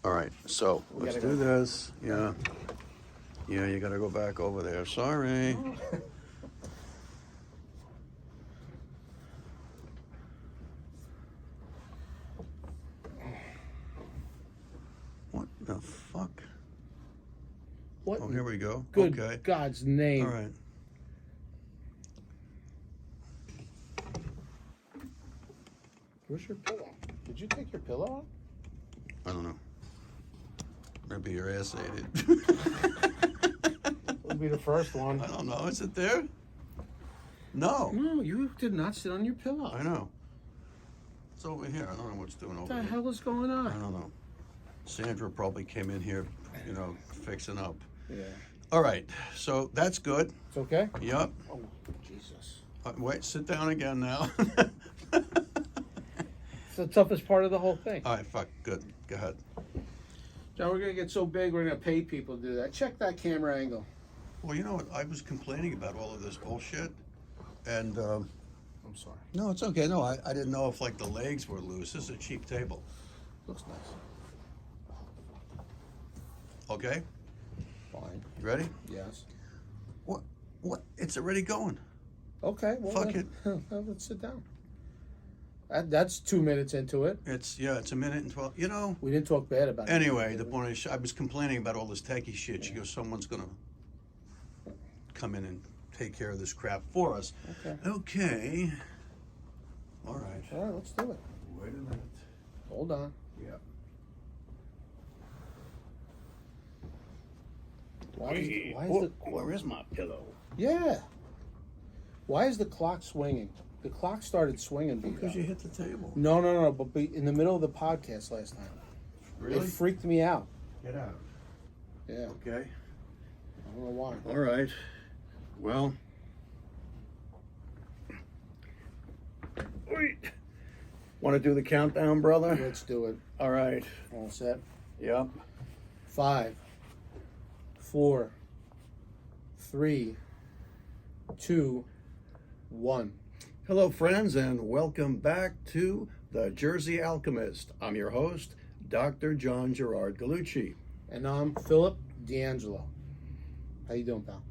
All right, so let's do this. Yeah. Yeah, you got to go back over there. Sorry. What the fuck? What? Oh, here we go. Good Okay. God's name. All right. Where's your pillow? Did you take your pillow off? I don't know. Maybe your ass ate it. It'll be the first one. I don't know. Is it there? No. No, you did not sit on your pillow. I know. It's over here. I don't know what's doing over What the here. hell is going I on? don't know. Sandra probably came in here, fixing up. Yeah. All right. So that's good. It's okay? Yep. Oh, Jesus. Wait, sit down again now. It's the toughest part of the whole thing. All right, fuck. Good. Go ahead. John, we're going to get so big, we're going to pay people to do that. Check that camera angle. Well, you know what? I was complaining about all of this bullshit. And, I'm sorry. no, it's okay. No, I didn't know if, the legs were loose. This is a cheap table. Looks nice. Okay? Fine. You ready? Yes. What? It's already going. Okay. Well, Fuck it. Let's sit down. That's 2 minutes into it. It's a minute and 12. We didn't talk bad about it. Anyway, the point is, I was complaining about all this techie shit. She goes, someone's going to come in and take care of this crap for us. Okay. Okay. All right. All right, let's do it. Wait a minute. Hold on. Yeah. Where is my pillow? Yeah. Why is the clock swinging? The clock started swinging Because you hit the table. No. But in the middle of the podcast last time. Really? It freaked me out. Get out. Yeah. Okay. I don't know why. All right. Well. Wait. Want to do the countdown, brother? Let's do it. All right. All set. Yep. 5, 4, 3, 2, 1. Hello, friends, and welcome back to The Jersey Alchemist. I'm your host, Dr. John Gerard Gallucci. And I'm Philip D'Angelo. How you doing, pal?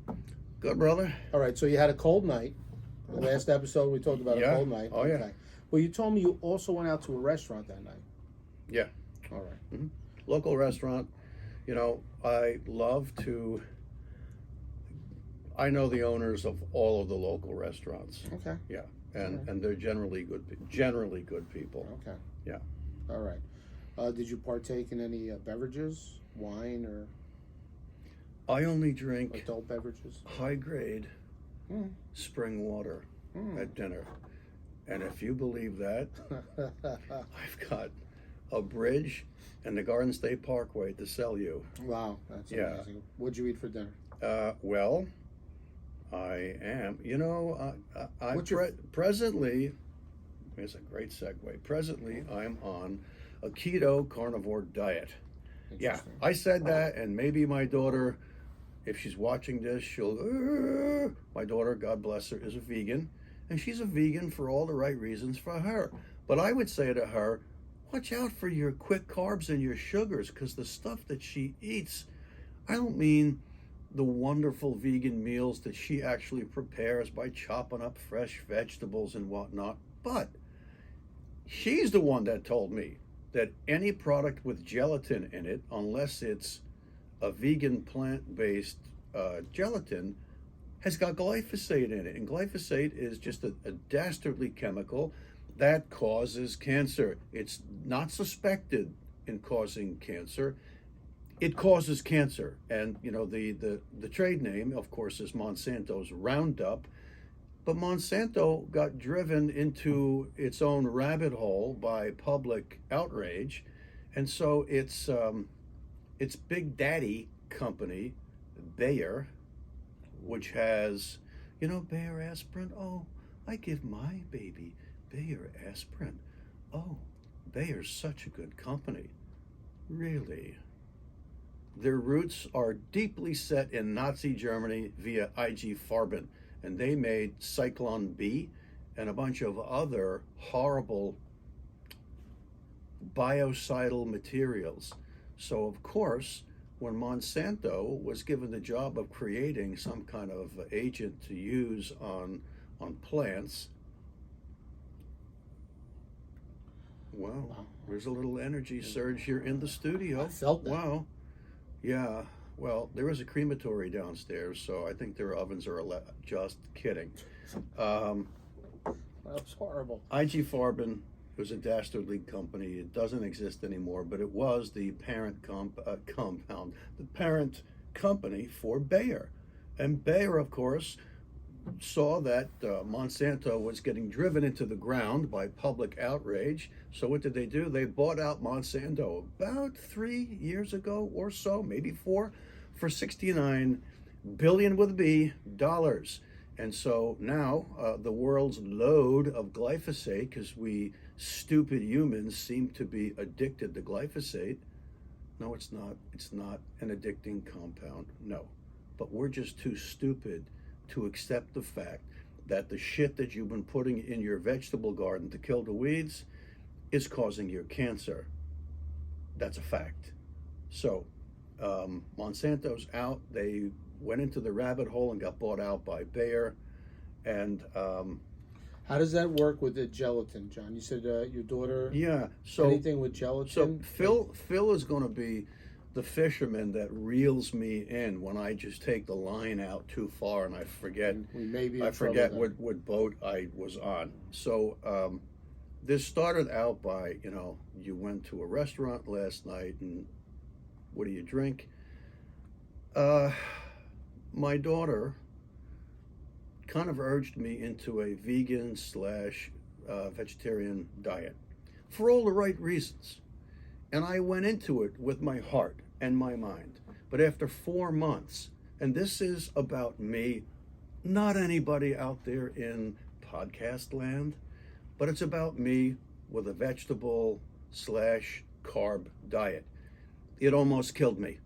Good, brother. All right, so you had a cold night. The last episode we talked about Yeah. a cold night. Oh, yeah. Well, you told me you also went out to a restaurant that night. Yeah. All right. Local restaurant. I know the owners of all of the local restaurants. Okay. Yeah. And they're generally good people. Okay. Yeah. All right. Did you partake in any beverages, wine or I only drink adult beverages? high grade spring water at dinner. And if you believe that, I've got a bridge and the Garden State Parkway to sell you. Wow, that's Yeah. amazing. What'd you eat for dinner? Well, I am. What's your- Presently, it's a great segue. Presently, I'm on a keto carnivore diet. Yeah, Interesting. I said that, and maybe my daughter, if she's watching this, she'll. My daughter, God bless her, is a vegan, and she's a vegan for all the right reasons for her. But I would say to her, watch out for your quick carbs and your sugars, because the stuff that she eats, I don't mean the wonderful vegan meals that she actually prepares by chopping up fresh vegetables and whatnot, but she's the one that told me that any product with gelatin in it, unless it's a vegan plant-based gelatin, has got glyphosate in it. And glyphosate is just a dastardly chemical that causes cancer. It's not suspected in causing cancer. It causes cancer. And, the trade name, of course, is Monsanto's Roundup. But Monsanto got driven into its own rabbit hole by public outrage. And so its big daddy company, Bayer, which has, Bayer aspirin. Oh, I give my baby Bayer aspirin. Oh, Bayer's such a good company. Really? Their roots are deeply set in Nazi Germany via IG Farben, and they made Cyclone B and a bunch of other horrible biocidal materials So, of course, when Monsanto was given the job of creating some kind of agent to use on plants, wow, Wow. there's a little energy surge here in the studio. I felt that. Wow. Yeah. Well, there is a crematory downstairs, so I think their ovens are just kidding. That was horrible. IG Farben was a dastardly company. It doesn't exist anymore, but it was the parent compound, the parent company for Bayer. And Bayer, of course, saw that Monsanto was getting driven into the ground by public outrage. So what did they do? They bought out Monsanto about 3 years ago or so, maybe 4, for $69 billion with a B dollars. And so now the world's load of glyphosate, because we stupid humans seem to be addicted to glyphosate. No, it's not. It's not an addicting compound. No. But we're just too stupid to accept the fact that the shit that you've been putting in your vegetable garden to kill the weeds is causing your cancer. That's a fact. So Monsanto's out. They went into the rabbit hole and got bought out by Bayer. And how does that work with the gelatin, John? You said your daughter. Yeah. So anything with gelatin. So Phil is going to be the fisherman that reels me in when I just take the line out too far and I forget. We may be. I forget what boat I was on. So this started out by, you went to a restaurant last night and what do you drink? My daughter kind of urged me into a vegan / vegetarian diet for all the right reasons. And I went into it with my heart and my mind. But after 4 months, and this is about me, not anybody out there in podcast land, but it's about me with a vegetable / carb diet. It almost killed me.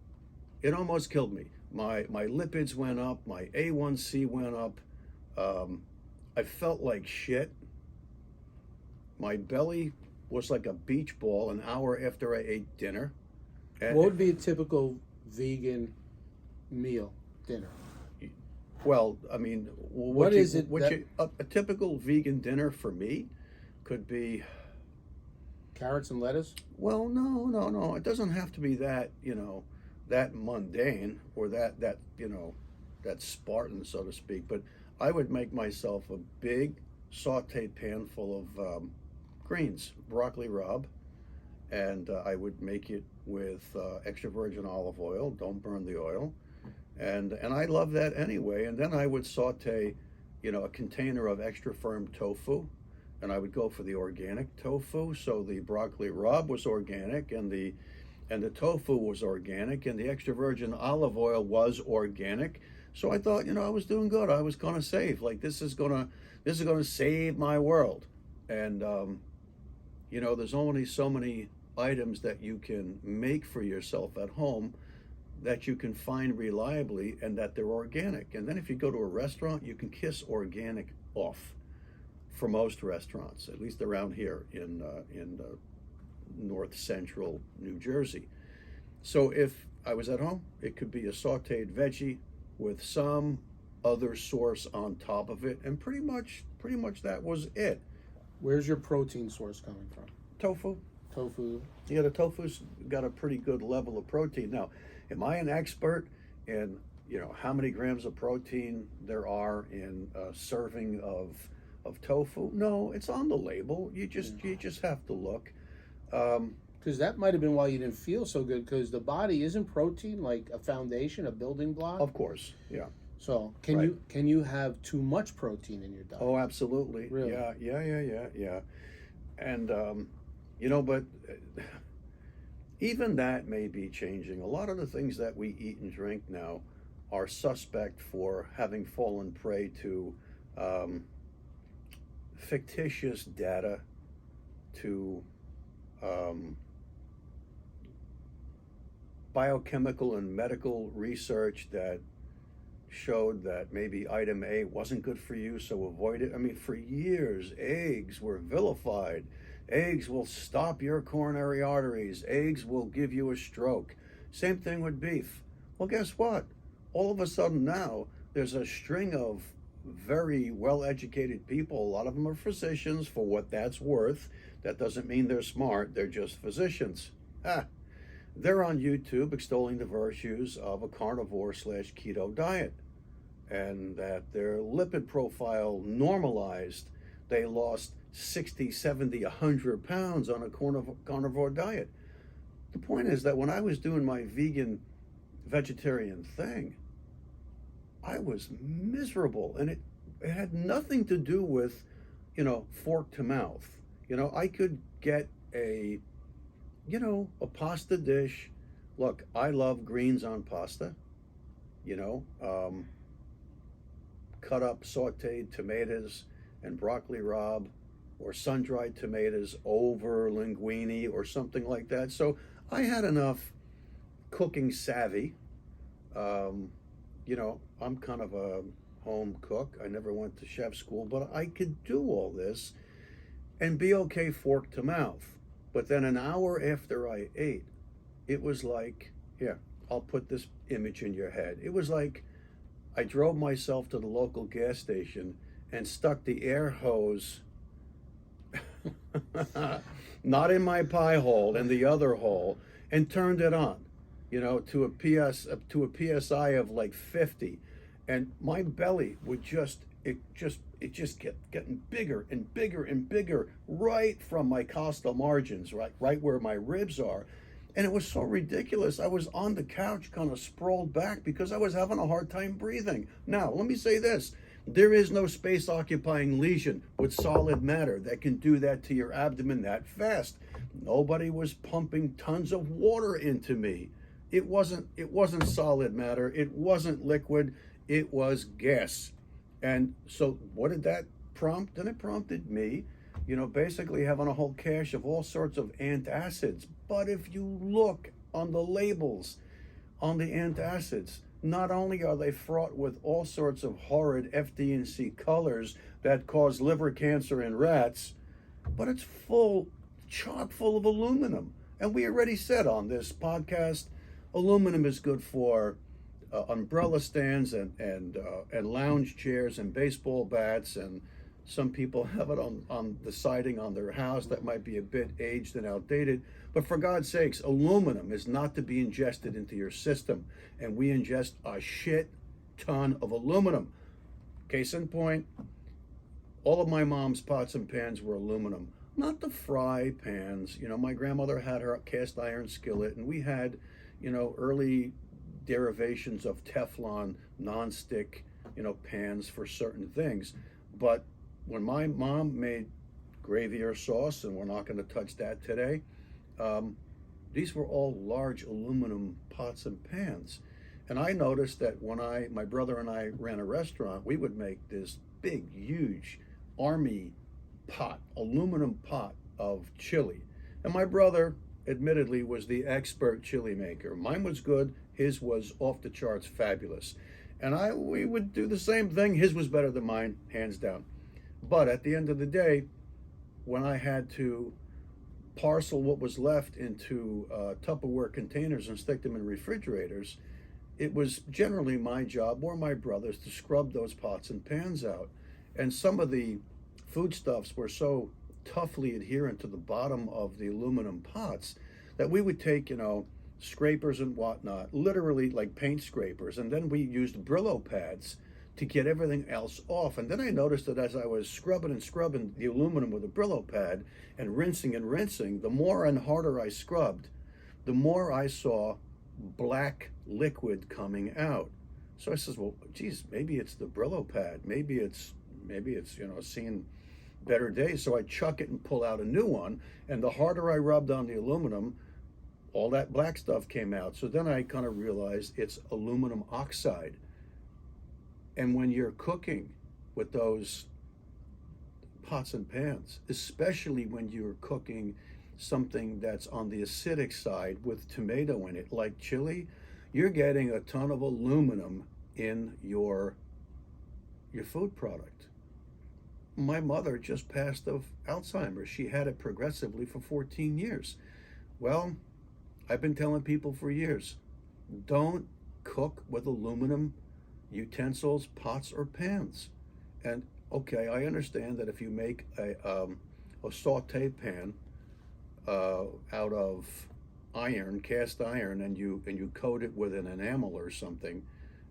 It almost killed me. My lipids went up, my A1C went up. I felt like shit. My belly was like a beach ball an hour after I ate dinner. What would be a typical vegan meal, dinner? Well, I mean, a typical vegan dinner for me could be carrots and lettuce? Well, no. It doesn't have to be that, that mundane or that Spartan, so to speak. But I would make myself a big sauteed pan full of greens, broccoli rabe, and I would make it with extra virgin olive oil. Don't burn the oil, and I love that anyway. And then I would saute, a container of extra firm tofu, and I would go for the organic tofu. So the broccoli rabe was organic, and the tofu was organic, and the extra virgin olive oil was organic. So I thought, I was doing good. I was gonna save. Like this is gonna save my world. And there's only so many items that you can make for yourself at home that you can find reliably and that they're organic. And then if you go to a restaurant, you can kiss organic off for most restaurants, at least around here in north central New Jersey. So if I was at home, it could be a sauteed veggie with some other source on top of it, and pretty much that was it. Where's your protein source coming from? Tofu. Yeah, the tofu's got a pretty good level of protein. Now, am I an expert in how many grams of protein there are in a serving of tofu? No, it's on the label. You just have to look. Because that might have been why you didn't feel so good, because the body isn't protein like a foundation, a building block? Of course, yeah. So can you have too much protein in your diet? Oh, absolutely. Really? Yeah. And but even that may be changing. A lot of the things that we eat and drink now are suspect for having fallen prey to fictitious data, to biochemical and medical research that showed that maybe item A wasn't good for you, so avoid it. I mean, for years, eggs were vilified. Eggs will stop your coronary arteries. Eggs will give you a stroke. Same thing with beef. Well, guess what? All of a sudden now, there's a string of very well-educated people. A lot of them are physicians, for what that's worth. That doesn't mean they're smart. They're just physicians. They're on YouTube extolling the virtues of a carnivore/keto diet, and that their lipid profile normalized. They lost 60, 70, 100 pounds on a carnivore diet. The point is that when I was doing my vegan vegetarian thing, I was miserable, and it had nothing to do with, fork to mouth. I could get a pasta dish. Look, I love greens on pasta, cut up sauteed tomatoes and broccoli rabe, or sun-dried tomatoes over linguine or something like that. So I had enough cooking savvy. I'm kind of a home cook. I never went to chef school, but I could do all this and be okay fork to mouth. But then an hour after I ate, it was like, here, I'll put this image in your head. It was like I drove myself to the local gas station and stuck the air hose, not in my pie hole, in the other hole, and turned it on, to a PSI of like 50. And my belly would just kept getting bigger and bigger and bigger, right from my costal margins, right where my ribs are. And it was so ridiculous. I was on the couch kind of sprawled back because I was having a hard time breathing. Now, let me say this. There is no space occupying lesion with solid matter that can do that to your abdomen that fast. Nobody was pumping tons of water into me. It wasn't solid matter. It wasn't liquid. It was gas. And so what did that prompt? And it prompted me, basically having a whole cache of all sorts of antacids. But if you look on the labels on the antacids, not only are they fraught with all sorts of horrid FD&C colors that cause liver cancer in rats, but it's chock full of aluminum. And we already said on this podcast, aluminum is good for umbrella stands and lounge chairs and baseball bats, and some people have it on the siding on their house that might be a bit aged and outdated. But for God's sakes, aluminum is not to be ingested into your system, and we ingest a shit ton of aluminum. Case in point, all of my mom's pots and pans were aluminum, not the fry pans. My grandmother had her cast iron skillet, and we had, early derivations of Teflon non-stick, pans for certain things. But when my mom made gravy or sauce, and we're not going to touch that today, these were all large aluminum pots and pans. And I noticed that when my brother and I ran a restaurant, we would make this big, huge army pot, aluminum pot of chili. And my brother, admittedly, was the expert chili maker. Mine was good. His was off the charts fabulous. And we would do the same thing. His was better than mine, hands down. But at the end of the day, when I had to parcel what was left into Tupperware containers and stick them in refrigerators, it was generally my job or my brother's to scrub those pots and pans out. And some of the foodstuffs were so toughly adherent to the bottom of the aluminum pots that we would take, scrapers and whatnot, literally like paint scrapers, and then we used Brillo pads to get everything else off. And then I noticed that as I was scrubbing the aluminum with a Brillo pad and rinsing, the more and harder I scrubbed, the more I saw black liquid coming out. So I says, well, geez, maybe it's the Brillo pad. Maybe it's seeing better days. So I chuck it and pull out a new one. And the harder I rubbed on the aluminum, all that black stuff came out. So then I kind of realized it's aluminum oxide. And when you're cooking with those pots and pans, especially when you're cooking something that's on the acidic side with tomato in it, like chili, you're getting a ton of aluminum in your food product. my mother just passed of Alzheimer's. She had it progressively for 14 years. Well, I've been telling people for years, don't cook with aluminum utensils, pots, or pans. And okay, I understand that if you make a saute pan out of iron, cast iron, and you coat it with an enamel or something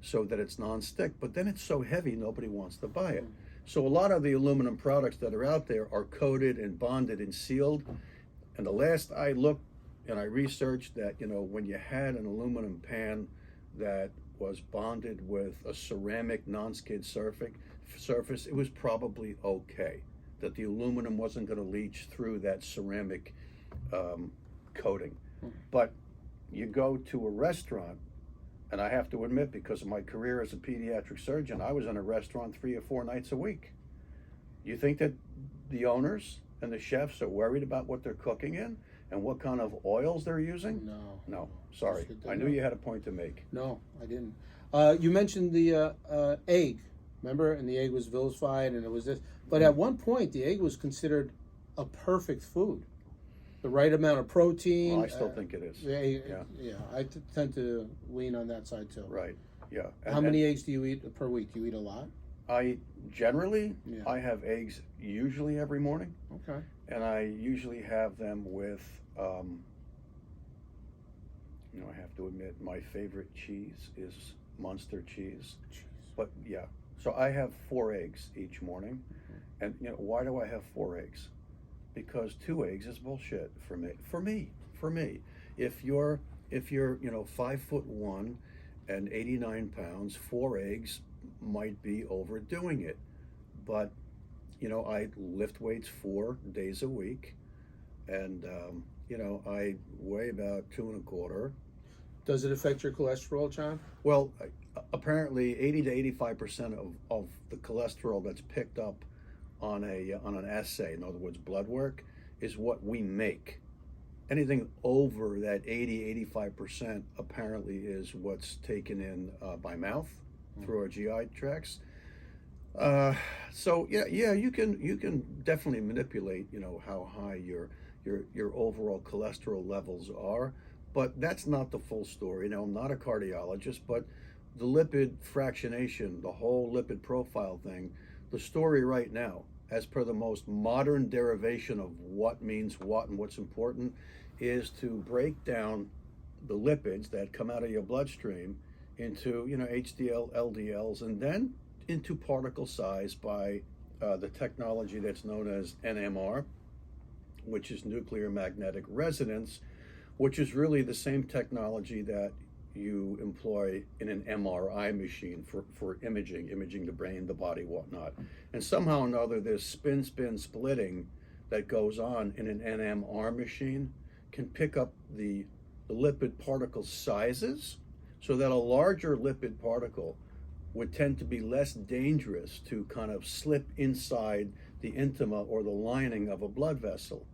so that it's non-stick, but then it's so heavy nobody wants to buy it. So a lot of the aluminum products that are out there are coated and bonded and sealed. And the last I looked and I researched that, when you had an aluminum pan that was bonded with a ceramic non-skid surface, it was probably okay. That the aluminum wasn't going to leach through that ceramic coating. But you go to a restaurant, and I have to admit, because of my career as a pediatric surgeon, I was in a restaurant 3 or 4 nights a week. You think that the owners and the chefs are worried about what they're cooking in and what kind of oils they're using? No. Sorry. I knew you had a point to make. No, I didn't. You mentioned the egg, remember? And the egg was vilified, and it was this. But at one point, the egg was considered a perfect food. The right amount of protein. Well, I still think it is. Yeah. I tend to lean on that side too. Right. Yeah. How many eggs do you eat per week? Do you eat a lot? I have eggs usually every morning. Okay. And I usually have them with, I have to admit, my favorite cheese is Munster cheese. But yeah, so I have 4 eggs each morning. And why do I have 4 eggs? Because 2 eggs is bullshit for me. If you're 5'1" and 89 pounds, 4 eggs might be overdoing it. But I lift weights 4 days a week, and I weigh about 2 1/4. Does it affect your cholesterol, John? Well, apparently 80 to 85% of the cholesterol that's picked up on an assay, in other words, blood work, is what we make. Anything over that 80-85% apparently is what's taken in by mouth through our GI tracts. So you can definitely manipulate how high your overall cholesterol levels are, but that's not the full story. I'm not a cardiologist, but the lipid fractionation, the whole lipid profile thing, the story right now, as per the most modern derivation of what means what and what's important, is to break down the lipids that come out of your bloodstream into HDL, LDLs, and then into particle size by the technology that's known as NMR, which is nuclear magnetic resonance, which is really the same technology that you employ in an MRI machine for imaging the brain, the body, whatnot. And somehow or another, this spin splitting that goes on in an NMR machine can pick up the lipid particle sizes, so that a larger lipid particle would tend to be less dangerous to kind of slip inside the intima or the lining of a blood vessel.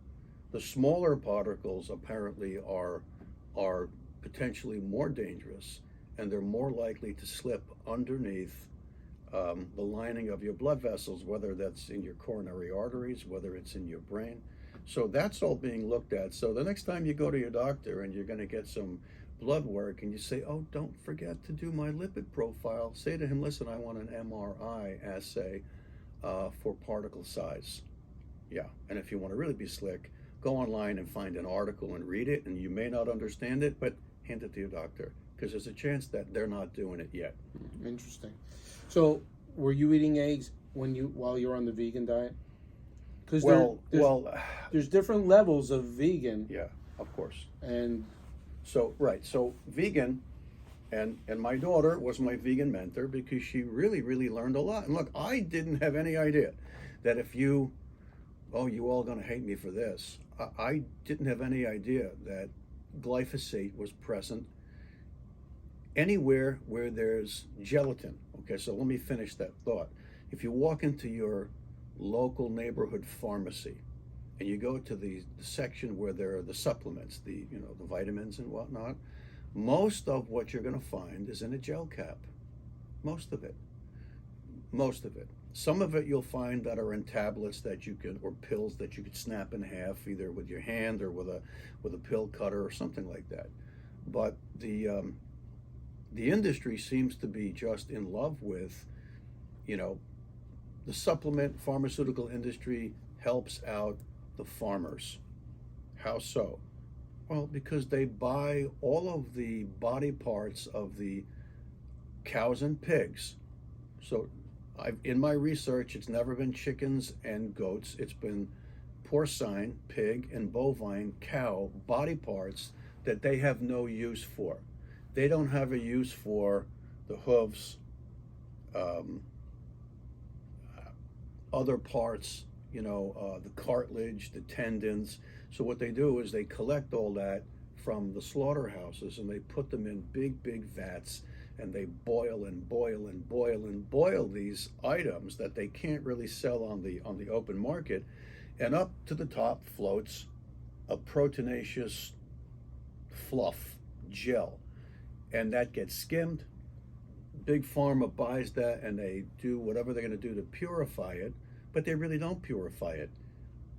The smaller particles apparently are potentially more dangerous, and they're more likely to slip underneath the lining of your blood vessels, whether that's in your coronary arteries, whether it's in your brain. So that's all being looked at. So the next time you go to your doctor and you're going to get some blood work and you say, oh, don't forget to do my lipid profile, say to him, listen, I want an MRI assay for particle size. Yeah, and if you want to really be slick, go online and find an article and read it, and you may not understand it, but hand it to your doctor, because there's a chance that they're not doing it yet. Interesting. So were you eating eggs while you're on the vegan diet? Because there's different levels of vegan. Yeah, of course. And so vegan, and my daughter was my vegan mentor, because she really learned a lot. And look, I didn't have any idea that if you all gonna hate me for this. I didn't have any idea that glyphosate was present anywhere where there's gelatin. Okay, so let me finish that thought. If you walk into your local neighborhood pharmacy and you go to the section where there are the supplements, the vitamins and whatnot, most of what you're going to find is in a gel cap. Most of it. Some of it you'll find that are in tablets that you can, or pills that you could snap in half, either with your hand or with a pill cutter or something like that. But the industry seems to be just in love with, you know, the supplement pharmaceutical industry helps out the farmers. How so? Well, because they buy all of the body parts of the cows and pigs. So in my research, it's never been chickens and goats. It's been porcine, pig, and bovine, cow body parts that they have no use for. They don't have a use for the hooves, other parts, the cartilage, the tendons. So what they do is they collect all that from the slaughterhouses and they put them in big, big vats, and they boil and boil and boil and boil these items that they can't really sell on the open market. And up to the top floats a proteinaceous fluff gel, and that gets skimmed. Big Pharma buys that and they do whatever they're going to do to purify it, but they really don't purify it,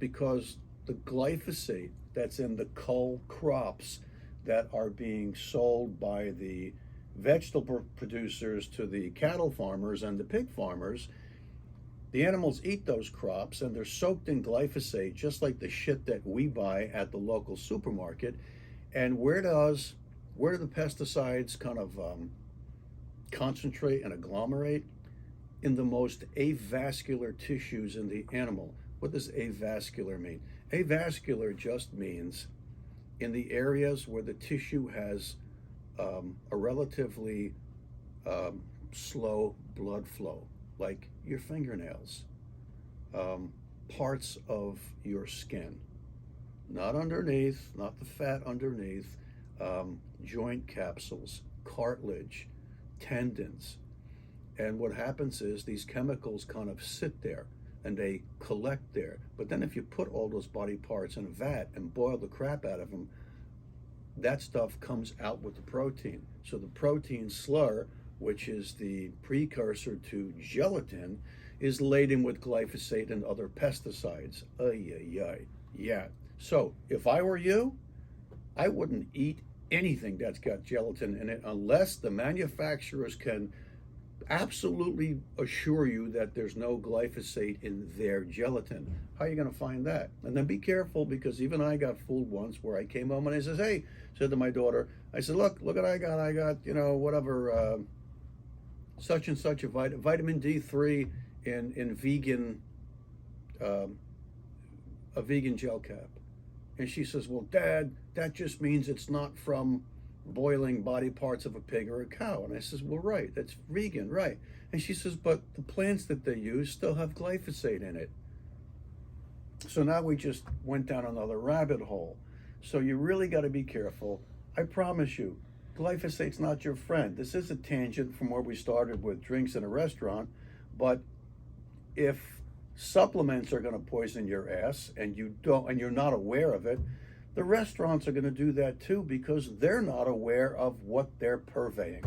because the glyphosate that's in the cull crops that are being sold by the vegetable producers to the cattle farmers and the pig farmers, the animals eat those crops and they're soaked in glyphosate just like the shit that we buy at the local supermarket. And where do the pesticides kind of concentrate and agglomerate? In the most avascular tissues in the animal. What does avascular mean? Avascular just means in the areas where the tissue has a relatively slow blood flow, like your fingernails, parts of your skin, not underneath, not the fat underneath, joint capsules, cartilage, tendons. And what happens is these chemicals kind of sit there and they collect there. But then if you put all those body parts in a vat and boil the crap out of them, that stuff comes out with the protein. So the protein slur, which is the precursor to gelatin, is laden with glyphosate and other pesticides. Yeah. So if I were you, I wouldn't eat anything that's got gelatin in it unless the manufacturers can absolutely assure you that there's no glyphosate in their gelatin. How are you going to find that? And then be careful, because even I got fooled once where I came home and I said to my daughter, I said, look what I got. I got, whatever, such and such a vitamin D3 in vegan, a vegan gel cap. And she says, well, Dad, that just means it's not from boiling body parts of a pig or a cow. And I says, well, right, that's vegan, right. And she says, but the plants that they use still have glyphosate in it. So now we just went down another rabbit hole. So you really got to be careful. I promise you, glyphosate's not your friend. This is a tangent from where we started with drinks in a restaurant, but if supplements are going to poison your ass and you're not aware of it, the restaurants are going to do that too, because they're not aware of what they're purveying.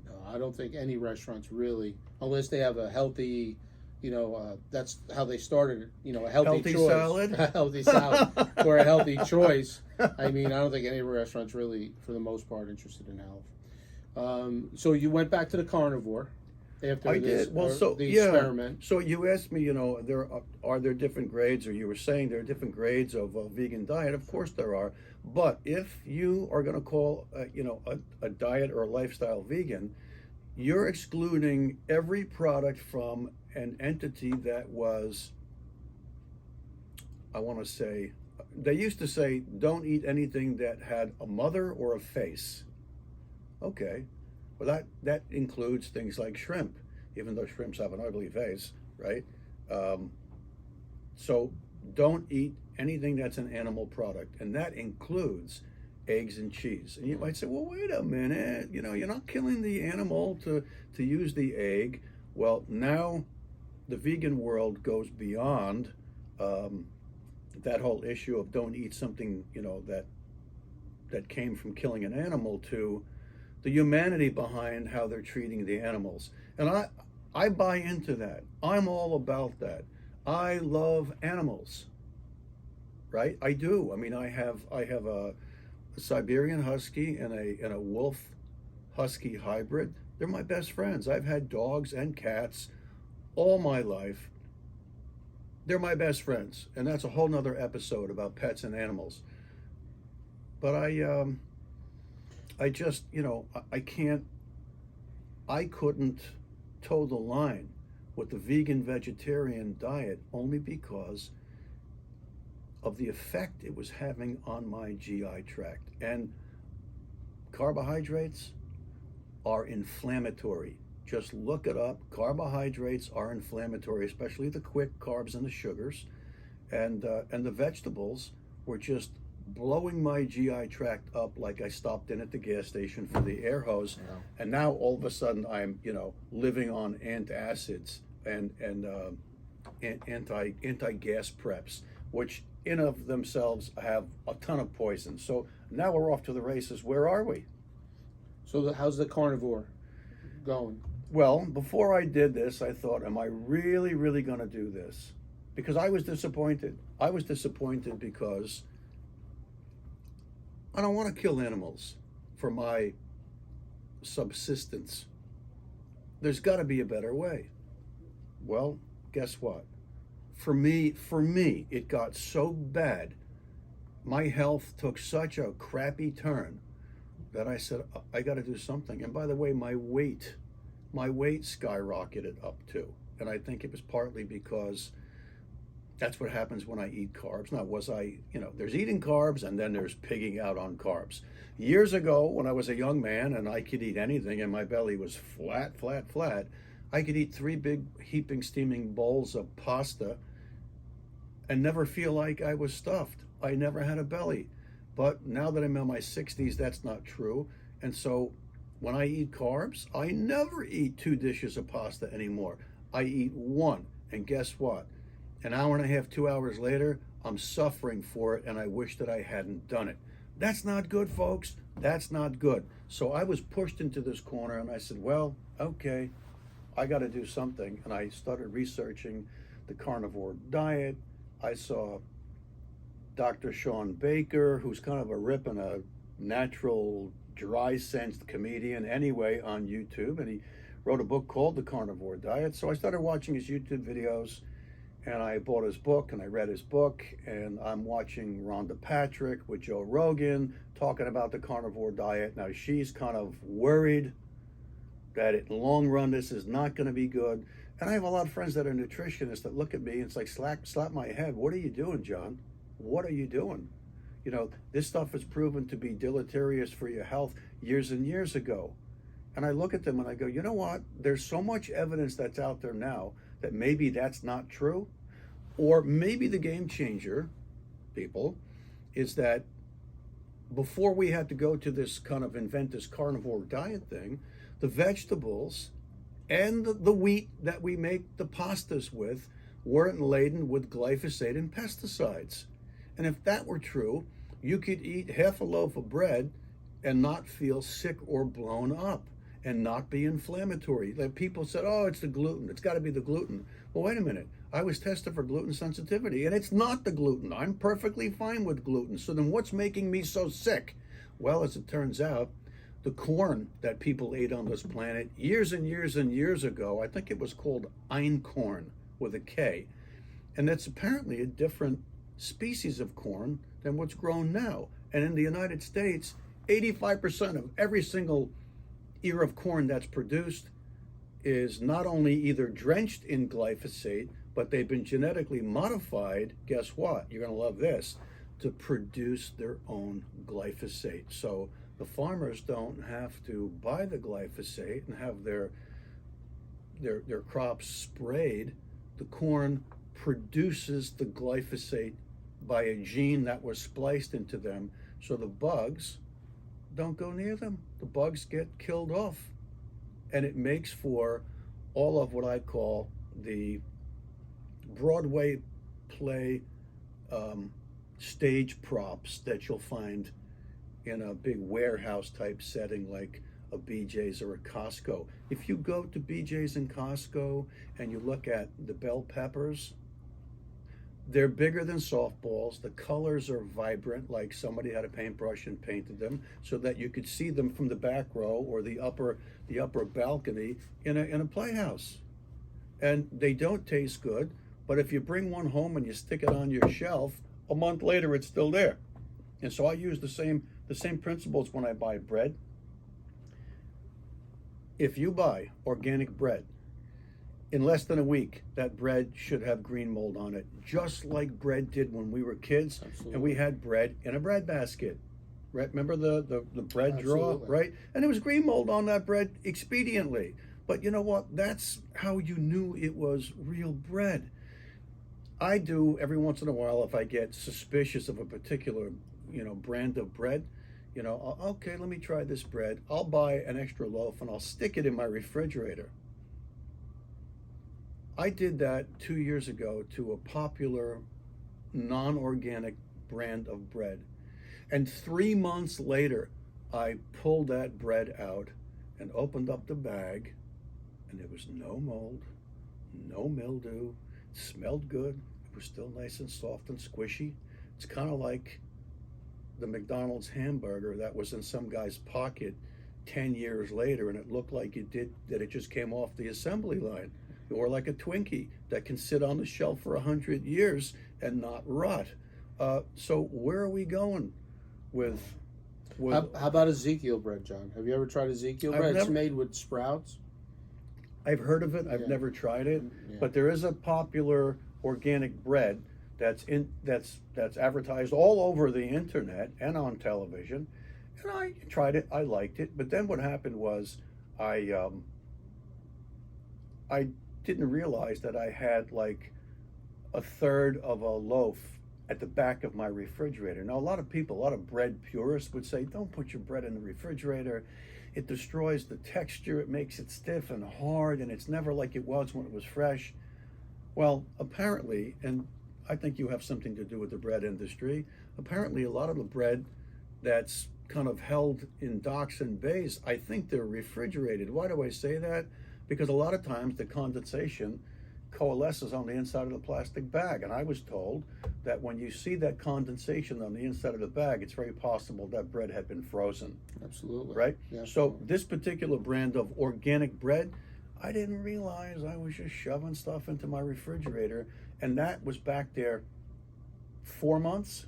No, I don't think any restaurants really, unless they have a healthy, that's how they started it, a healthy choice. Salad. A healthy salad or a healthy choice. I mean, I don't think any restaurants really, for the most part, interested in health. So you went back to the carnivore after the experiment. So you asked me, are there different grades, or you were saying there are different grades of a vegan diet. Of course there are. But if you are going to call, a diet or a lifestyle vegan, you're excluding every product from an entity that was, I want to say, they used to say, don't eat anything that had a mother or a face. Okay. Well, that includes things like shrimp, even though shrimps have an ugly face, right? So don't eat anything that's an animal product, and that includes eggs and cheese. And you might say, well, wait a minute, you're not killing the animal to use the egg. Well, now the vegan world goes beyond that whole issue of don't eat something, that came from killing an animal, to the humanity behind how they're treating the animals. And I buy into that. I'm all about that. I love animals, right? I do. I mean, I have a Siberian Husky and a Wolf Husky hybrid. They're my best friends. I've had dogs and cats all my life. They're my best friends, and that's a whole nother episode about pets and animals. But I just, I can't, I couldn't toe the line with the vegan vegetarian diet only because of the effect it was having on my GI tract. And carbohydrates are inflammatory. Just look it up. Carbohydrates are inflammatory, especially the quick carbs and the sugars. And the vegetables were just blowing my GI tract up like I stopped in at the gas station for the air hose. Yeah. And now all of a sudden I'm, living on antacids and anti-gas preps, which in of themselves have a ton of poison. So now we're off to the races. Where are we? So how's the carnivore going? Well, before I did this, I thought, am I really, really going to do this? Because I was disappointed. I was disappointed because I don't want to kill animals for my subsistence. There's got to be a better way. Well, guess what? For me, it got so bad. My health took such a crappy turn that I said, I got to do something. And by the way, my weight skyrocketed up too. And I think it was partly because that's what happens when I eat carbs. Now, there's eating carbs and then there's pigging out on carbs. Years ago, when I was a young man and I could eat anything and my belly was flat, I could eat 3 big heaping steaming bowls of pasta and never feel like I was stuffed. I never had a belly. But now that I'm in my 60s, that's not true. And so when I eat carbs, I never eat 2 dishes of pasta anymore. I eat 1. And guess what? An hour and a half, 2 hours later, I'm suffering for it and I wish that I hadn't done it. That's not good, folks. That's not good. So I was pushed into this corner and I said, well, okay, I got to do something. And I started researching the carnivore diet. I saw Dr. Sean Baker, who's kind of a rip and a natural, dry-sensed comedian anyway on YouTube, and he wrote a book called The Carnivore Diet. So I started watching his YouTube videos, and I bought his book, and I read his book, and I'm watching Rhonda Patrick with Joe Rogan talking about the carnivore diet. Now, she's kind of worried that in the long run, this is not going to be good. And I have a lot of friends that are nutritionists that look at me and it's like, slap my head. What are you doing, John? What are you doing? This stuff is proven to be deleterious for your health years and years ago. And I look at them and I go, you know what? There's so much evidence that's out there now that maybe that's not true. Or maybe the game changer, people, is that before we had to go to this kind of invent this carnivore diet thing, the vegetables and the wheat that we make the pastas with weren't laden with glyphosate and pesticides. And if that were true, you could eat half a loaf of bread and not feel sick or blown up and not be inflammatory. Like people said, oh, it's the gluten. It's got to be the gluten. Well, wait a minute. I was tested for gluten sensitivity, and it's not the gluten. I'm perfectly fine with gluten. So then what's making me so sick? Well, as it turns out, the corn that people ate on this planet years and years and years ago, I think it was called einkorn with a K. And that's apparently a different species of corn than what's grown now. And in the United States, 85% of every single ear of corn that's produced is not only either drenched in glyphosate, but they've been genetically modified, guess what? You're going to love this, to produce their own glyphosate. So the farmers don't have to buy the glyphosate and have their crops sprayed. The corn produces the glyphosate by a gene that was spliced into them, so the bugs don't go near them. The bugs get killed off. And it makes for all of what I call the Broadway play stage props that you'll find in a big warehouse type setting, like a BJ's or a Costco. If you go to BJ's and Costco and you look at the bell peppers, they're bigger than softballs. The colors are vibrant, like somebody had a paintbrush and painted them so that you could see them from the back row or the upper balcony in a playhouse. And they don't taste good, but if you bring one home and you stick it on your shelf, a month later it's still there. And so I use the same principles when I buy bread. If you buy organic bread, in less than a week, that bread should have green mold on it, just like bread did when we were kids. Absolutely. And we had bread in a bread basket. Right? Remember the bread drawer, Absolutely. right? And there was green mold on that bread expediently. But you know what? That's how you knew it was real bread. I do every once in a while, if I get suspicious of a particular, brand of bread, okay, let me try this bread. I'll buy an extra loaf and I'll stick it in my refrigerator. I did that 2 years ago to a popular non-organic brand of bread. And 3 months later, I pulled that bread out and opened up the bag, and there was no mold, no mildew. It smelled good. It was still nice and soft and squishy. It's kind of like the McDonald's hamburger that was in some guy's pocket 10 years later, and it looked like it just came off the assembly line. Or like a Twinkie that can sit on the shelf for 100 years and not rot. So where are we going with How about Ezekiel bread, John? Have you ever tried Ezekiel bread? It's made with sprouts. I've heard of it. I've never tried it. Yeah. But there is a popular organic bread that's advertised all over the internet and on television. And I tried it. I liked it. But then what happened was I didn't realize that I had like a third of a loaf at the back of my refrigerator. Now, a lot of bread purists would say, don't put your bread in the refrigerator. It destroys the texture. It makes it stiff and hard, and it's never like it was when it was fresh. Well, apparently, and I think you have something to do with the bread industry, apparently a lot of the bread that's kind of held in docks and bays, I think they're refrigerated. Why do I say that? Because a lot of times the condensation coalesces on the inside of the plastic bag. And I was told that when you see that condensation on the inside of the bag, it's very possible that bread had been frozen. Absolutely. Right? Yeah, so this particular brand of organic bread, I didn't realize I was just shoving stuff into my refrigerator. And that was back there 4 months.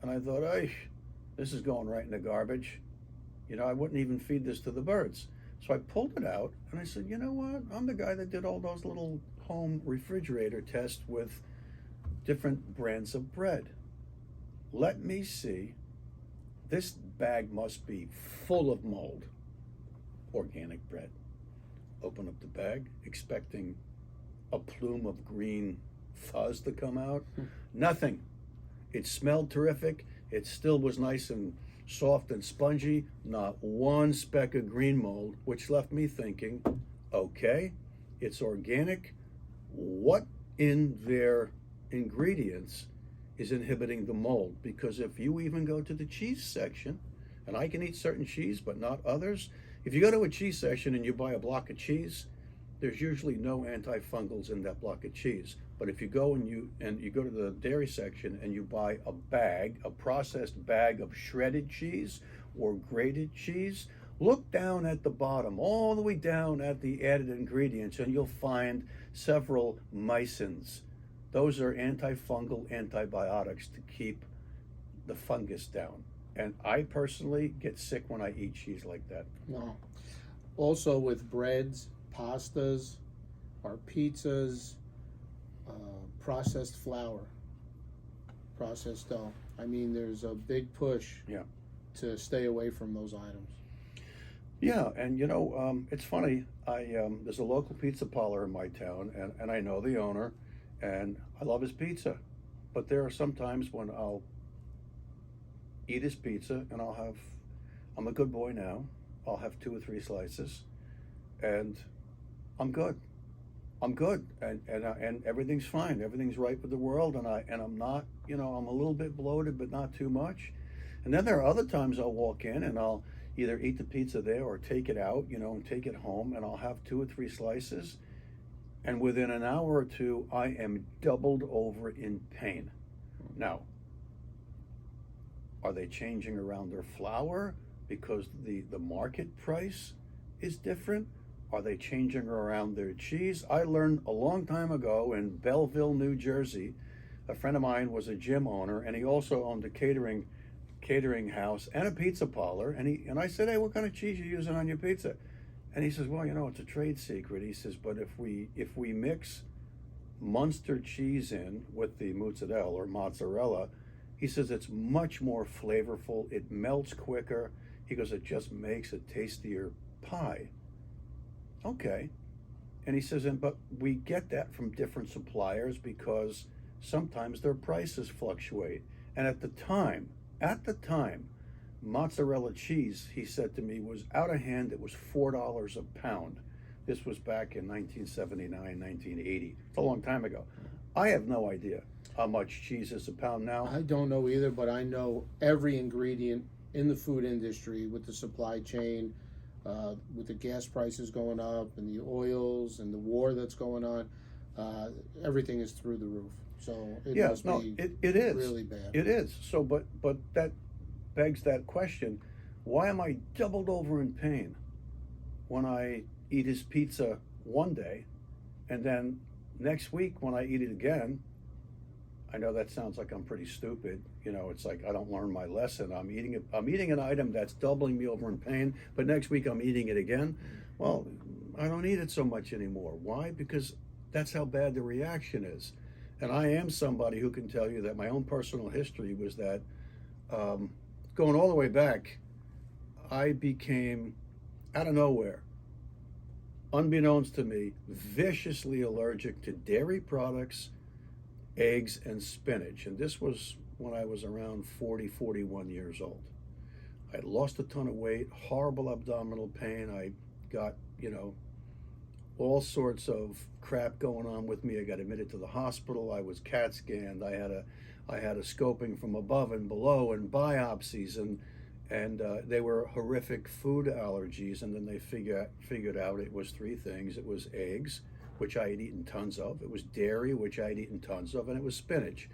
And I thought, hey, this is going right in the garbage. I wouldn't even feed this to the birds. So I pulled it out and I said, you know what? I'm the guy that did all those little home refrigerator tests with different brands of bread. Let me see. This bag must be full of mold. Organic bread. Open up the bag, expecting a plume of green fuzz to come out. Nothing. It smelled terrific. It still was nice and soft and spongy, not one speck of green mold, which left me thinking, okay, it's organic. What in their ingredients is inhibiting the mold? Because if you even go to the cheese section, and I can eat certain cheese, but not others, if you go to a cheese section and you buy a block of cheese, there's usually no antifungals in that block of cheese. But if you go and you go to the dairy section and you buy a processed bag of shredded cheese or grated cheese, look down at the bottom, all the way down at the added ingredients, and you'll find several mycins. Those are antifungal antibiotics to keep the fungus down. And I personally get sick when I eat cheese like that. Wow. Also with breads, pastas, our pizzas, processed flour, processed dough. I mean, there's a big push to stay away from those items. Yeah, and it's funny. There's a local pizza parlor in my town, and I know the owner, and I love his pizza. But there are some times when I'll eat his pizza, and I'm a good boy now. I'll have 2 or 3 slices, and I'm good. And everything's fine. Everything's right with the world, and I'm not, I'm a little bit bloated, but not too much. And then there are other times I'll walk in and I'll either eat the pizza there or take it out, and take it home, and I'll have 2 or 3 slices. And within an hour or two, I am doubled over in pain. Now, are they changing around their flour because the market price is different? Are they changing around their cheese? I learned a long time ago in Belleville, New Jersey, a friend of mine was a gym owner, and he also owned a catering house and a pizza parlor. And I said, hey, what kind of cheese you using on your pizza? And he says, well, it's a trade secret. He says, but if we mix Munster cheese in with the mozzarella, he says it's much more flavorful. It melts quicker. He goes, it just makes a tastier pie. Okay. And he says, but we get that from different suppliers because sometimes their prices fluctuate. And at the time, mozzarella cheese, he said to me, was out of hand. It was $4 a pound. This was back in 1979, 1980. It's a long time ago. I have no idea how much cheese is a pound now. I don't know either, but I know every ingredient in the food industry with the supply chain, with the gas prices going up and the oils and the war that's going on. Everything is through the roof. So it must be it is really bad. It is. So, but that begs that question: why am I doubled over in pain when I eat his pizza one day, and then next week when I eat it again? I know that sounds like I'm pretty stupid. It's like I don't learn my lesson. I'm eating an item that's doubling me over in pain, but next week I'm eating it again. Well, I don't eat it so much anymore. Why? Because that's how bad the reaction is. And I am somebody who can tell you that my own personal history was that going all the way back, I became, out of nowhere, unbeknownst to me, viciously allergic to dairy products, eggs, and spinach. And this was when I was around 40, 41 years old. I had lost a ton of weight, horrible abdominal pain. I got, all sorts of crap going on with me. I got admitted to the hospital. I was CAT scanned. I had a scoping from above and below and biopsies, and they were horrific food allergies. And then they figured out it was 3 things. It was eggs, which I had eaten tons of. It was dairy, which I had eaten tons of, and it was spinach.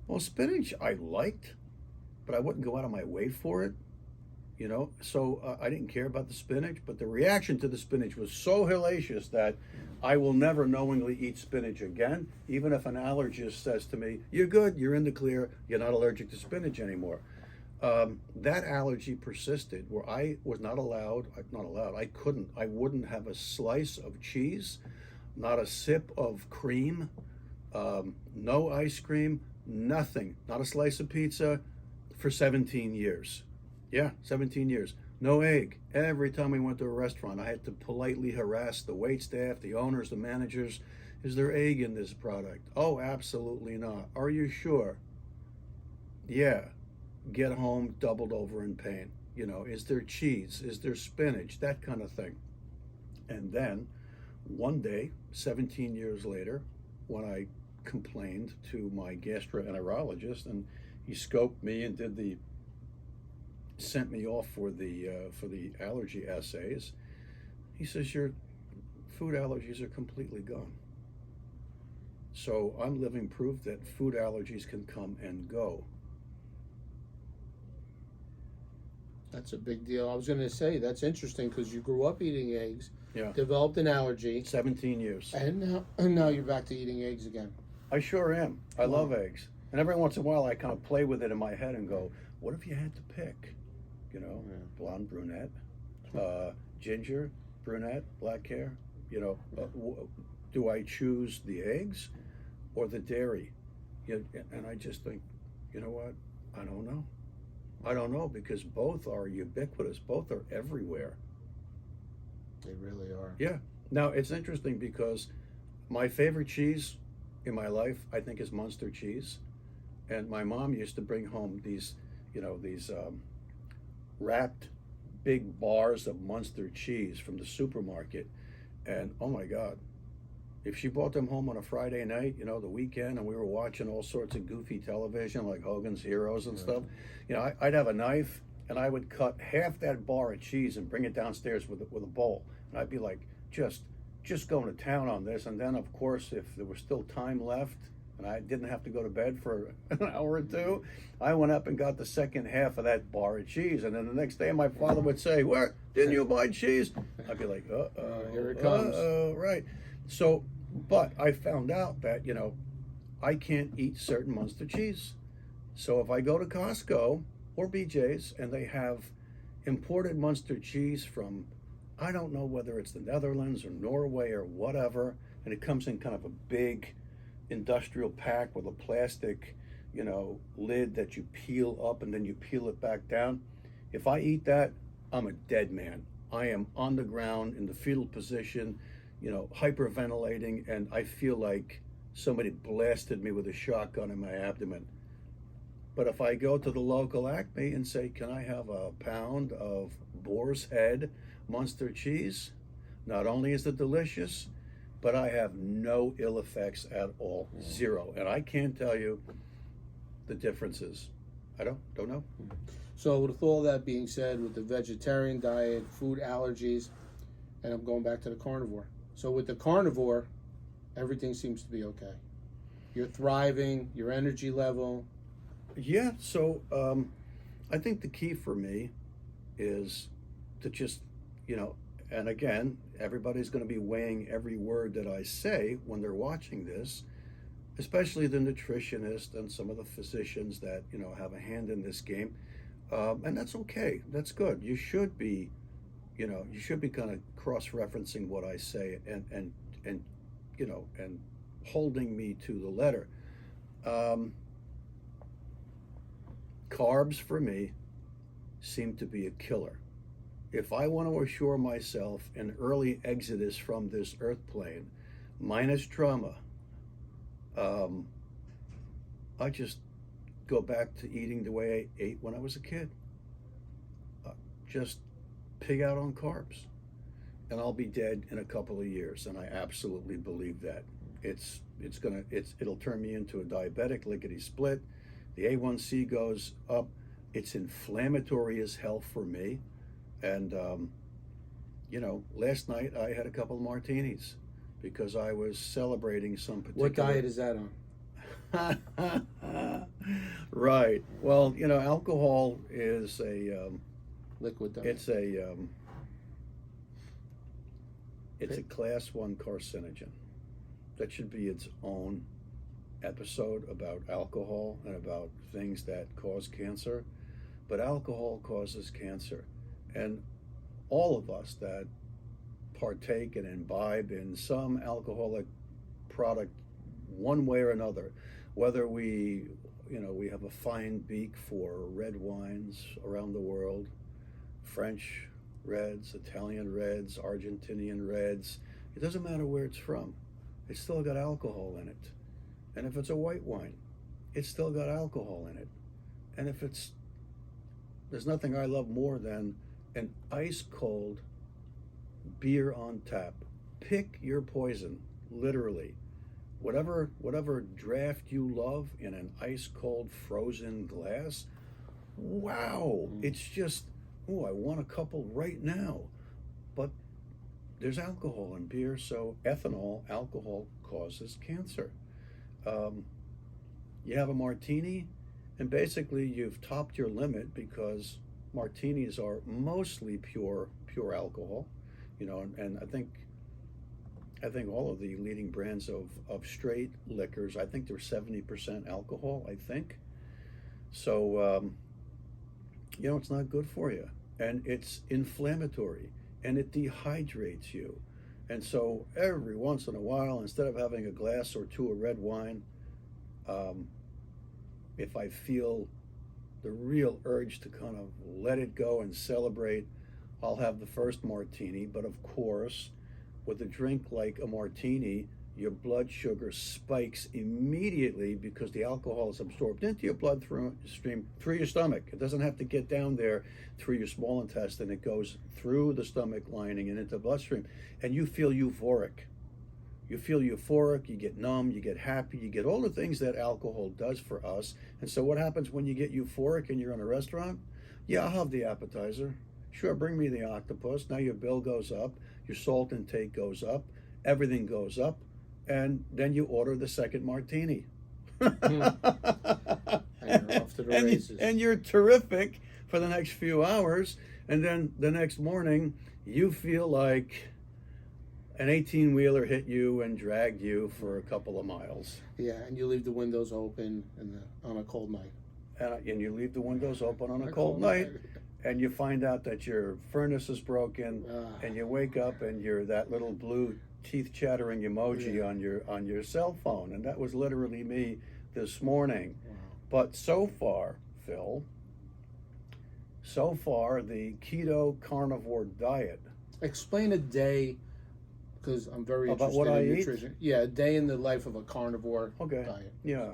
Well, spinach I liked, but I wouldn't go out of my way for it. So I didn't care about the spinach, but the reaction to the spinach was so hellacious that I will never knowingly eat spinach again, even if an allergist says to me, you're good, you're in the clear, you're not allergic to spinach anymore. That allergy persisted where I was not allowed, I wouldn't have a slice of cheese, not a sip of cream, no ice cream, nothing, not a slice of pizza for 17 years. Yeah, 17 years. No egg. Every time we went to a restaurant, I had to politely harass the waitstaff, the owners, the managers. Is there egg in this product? Oh, absolutely not. Are you sure? Yeah. Get home doubled over in pain. Is there cheese? Is there spinach? That kind of thing. And then one day, 17 years later, when I complained to my gastroenterologist, and he scoped me and sent me off for the allergy assays. He says, your food allergies are completely gone. So I'm living proof that food allergies can come and go. That's a big deal. I was going to say, that's interesting because you grew up eating eggs, Yeah. developed an allergy, 17 years. and now you're back to eating eggs again. I sure am. I love eggs. And every once in a while I kind of play with it in my head and go, what if you had to pick? Blonde, brunette, ginger, brunette, black hair. Do I choose the eggs or the dairy? And I just think, you know what? I don't know. I don't know, because both are ubiquitous. Both are everywhere. They really are. Yeah. Now, it's interesting because my favorite cheese in my life, I think, is Munster cheese. And my mom used to bring home these wrapped big bars of Munster cheese from the supermarket. And oh my God, if she brought them home on a Friday night, the weekend, and we were watching all sorts of goofy television like Hogan's Heroes and stuff, I'd have a knife and I would cut half that bar of cheese and bring it downstairs with a bowl, and I'd be like, just going to town on this. And then, of course, if there was still time left and I didn't have to go to bed for an hour or two, I went up and got the second half of that bar of cheese. And then the next day, my father would say, "Where didn't you buy cheese?" I'd be like, here it comes. Right. So, but I found out that, I can't eat certain Munster cheese. So if I go to Costco or BJ's and they have imported Munster cheese from, I don't know whether it's the Netherlands or Norway or whatever, and it comes in kind of a big industrial pack with a plastic, lid that you peel up and then you peel it back down. If I eat that, I'm a dead man. I am on the ground in the fetal position, hyperventilating, and I feel like somebody blasted me with a shotgun in my abdomen. But if I go to the local Acme and say, "Can I have a pound of boar's head Munster cheese?" Not only is it delicious, but I have no ill effects at all. Zero. And I can't tell you the differences. I don't know. So with all that being said, with the vegetarian diet, food allergies, and I'm going back to the carnivore. So with the carnivore, everything seems to be okay. You're thriving, your energy level. Yeah, so I think the key for me is to just, and again, everybody's going to be weighing every word that I say when they're watching this, especially the nutritionist and some of the physicians that, have a hand in this game. And that's okay. That's good. You should be kind of cross-referencing what I say and holding me to the letter. Carbs for me seem to be a killer. If I want to assure myself an early exodus from this earth plane, minus trauma, I just go back to eating the way I ate when I was a kid. Just pig out on carbs, and I'll be dead in a couple of years. And I absolutely believe that. It'll turn me into a diabetic lickety split. The A1C goes up. It's inflammatory as hell for me. And, last night I had a couple of martinis because I was celebrating some particular... What diet is that on? Right. Well, alcohol is a... liquid diet. It's a class 1 carcinogen. That should be its own episode about alcohol and about things that cause cancer. But alcohol causes cancer. And all of us that partake and imbibe in some alcoholic product one way or another, whether we have a fine beak for red wines around the world, French reds, Italian reds, Argentinian reds, it doesn't matter where it's from. It's still got alcohol in it. And if it's a white wine, it's still got alcohol in it. And there's nothing I love more than an ice cold beer on tap. Pick your poison, literally. Whatever draft you love in an ice cold frozen glass. Wow, it's just, I want a couple right now. But there's alcohol in beer, so ethanol, alcohol causes cancer. You have a martini, and basically you've topped your limit because martinis are mostly pure alcohol, and I think all of the leading brands of straight liquors, I think they're 70% alcohol, I think. So, it's not good for you, and it's inflammatory, and it dehydrates you. And so every once in a while, instead of having a glass or two of red wine, if I feel the real urge to kind of let it go and celebrate, I'll have the first martini. But of course, with a drink like a martini, your blood sugar spikes immediately because the alcohol is absorbed into your bloodstream through your stomach. It doesn't have to get down there through your small intestine. It goes through the stomach lining and into the bloodstream. And you feel euphoric. You feel euphoric, you get numb, you get happy, you get all the things that alcohol does for us. And so what happens when you get euphoric and you're in a restaurant? Yeah, I'll have the appetizer. Sure, bring me the octopus. Now your bill goes up, your salt intake goes up, everything goes up, and then you order the second martini. Hmm. And you're off to the races. And you're terrific for the next few hours, and then the next morning you feel like an 18-wheeler hit you and dragged you for a couple of miles. Yeah, and you leave the windows open on a cold night. And you leave the windows open on a cold night, and you find out that your furnace is broken, and you wake up and you're that little blue teeth chattering emoji on your cell phone, and that was literally me this morning. Wow. But so far, Phil, the keto carnivore diet. Explain a day, because I'm very About interested what I in eat? nutrition. Yeah, a day in the life of a carnivore Okay. diet. Yeah.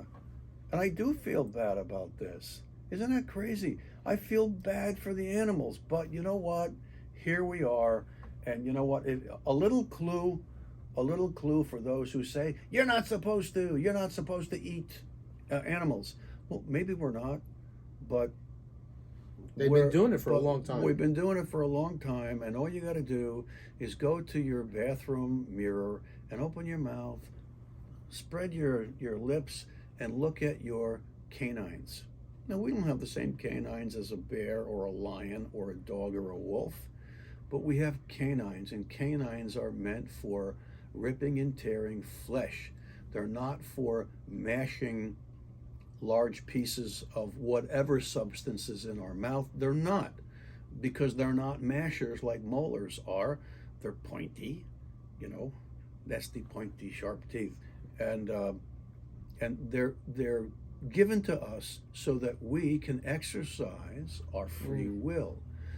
And I do feel bad about this. Isn't that crazy? I feel bad for the animals, but you know what? Here we are, and you know what? A little clue for those who say you're not supposed to eat animals. Well, maybe we're not, but They've been doing it for a long time. We've been doing it for a long time, and all you got to do is go to your bathroom mirror and open your mouth, spread your lips, and look at your canines. Now, we don't have the same canines as a bear or a lion or a dog or a wolf, but we have canines, and canines are meant for ripping and tearing flesh. They're not for mashing large pieces of whatever substances in our mouth. They're not, because they're not mashers like molars are. They're pointy, nasty, pointy, sharp teeth, and they're given to us so that we can exercise our free will.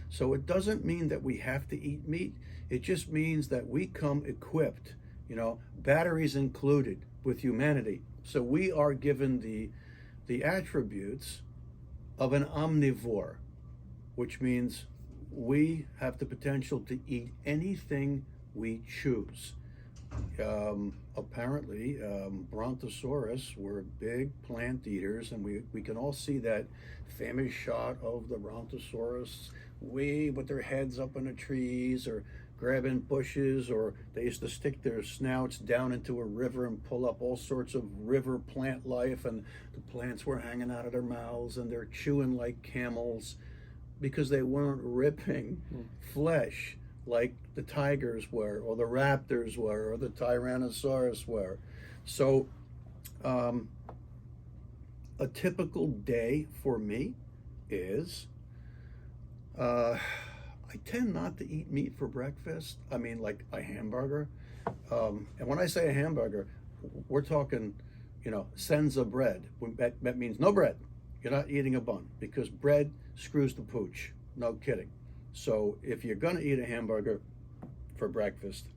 So it doesn't mean that we have to eat meat. It just means that we come equipped, batteries included, with humanity. So we are given the attributes of an omnivore, which means we have the potential to eat anything we choose. Apparently, Brontosaurus were big plant eaters, and we can all see that famous shot of the Brontosaurus way with their heads up in the trees or grabbing bushes, or they used to stick their snouts down into a river and pull up all sorts of river plant life, and the plants were hanging out of their mouths and they're chewing like camels because they weren't ripping flesh like the tigers were, or the raptors were, or the Tyrannosaurus were. So a typical day for me is I tend not to eat meat for breakfast. I mean, like a hamburger. And when I say a hamburger, we're talking, senza bread. That means no bread. You're not eating a bun, because bread screws the pooch. No kidding. So if you're going to eat a hamburger for breakfast,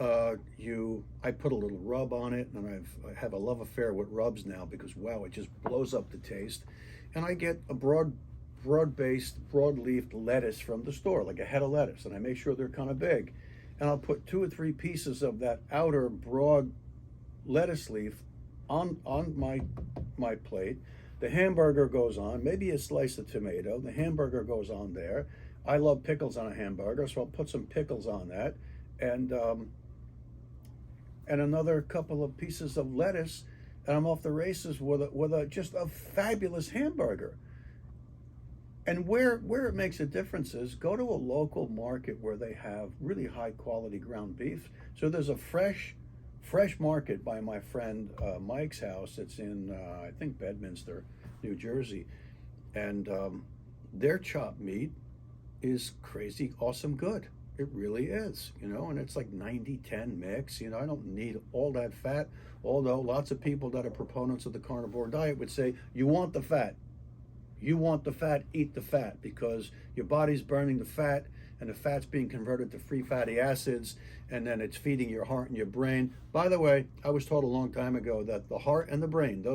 I put a little rub on it, and I have a love affair with rubs now, because wow, it just blows up the taste. And I get a broad-based, broad-leafed lettuce from the store, like a head of lettuce, and I make sure they're kind of big. And I'll put 2 or 3 pieces of that outer broad lettuce leaf on my plate. The hamburger goes on, maybe a slice of tomato. The hamburger goes on there. I love pickles on a hamburger, so I'll put some pickles on that, and another couple of pieces of lettuce, and I'm off the races with just a fabulous hamburger. And where it makes a difference is go to a local market where they have really high quality ground beef. So there's a fresh market by my friend Mike's house. It's in I think Bedminster, New Jersey, and their chopped meat is crazy awesome good. It really is, and it's like 90-10 mix. I don't need all that fat, although lots of people that are proponents of the carnivore diet would say, you want the fat. You want the fat, eat the fat, because your body's burning the fat, and the fat's being converted to free fatty acids, and then it's feeding your heart and your brain. By the way, I was told a long time ago that the heart and the brain,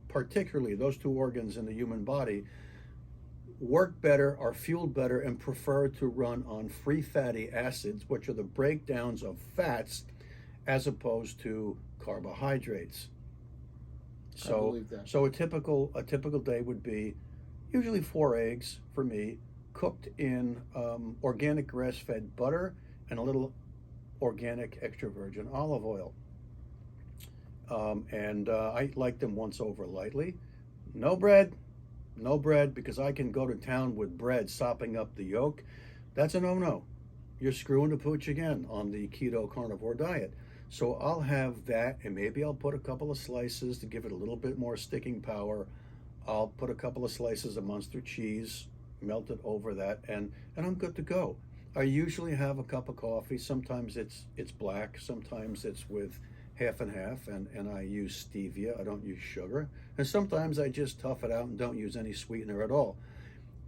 particularly those two organs in the human body, work better, are fueled better, and prefer to run on free fatty acids, which are the breakdowns of fats, as opposed to carbohydrates. So a typical day would be usually 4 eggs for me, cooked in organic grass-fed butter and a little organic extra virgin olive oil. And I like them once over lightly. No bread, no bread, because I can go to town with bread sopping up the yolk. That's a no-no. You're screwing the pooch again on the keto carnivore diet. So I'll have that, and maybe I'll put a couple of slices to give it a little bit more sticking power. I'll put a couple of slices of Munster cheese, melt it over that, and I'm good to go. I usually have a cup of coffee. Sometimes it's black, sometimes it's with half and half, and I use stevia. I don't use sugar. And sometimes I just tough it out and don't use any sweetener at all.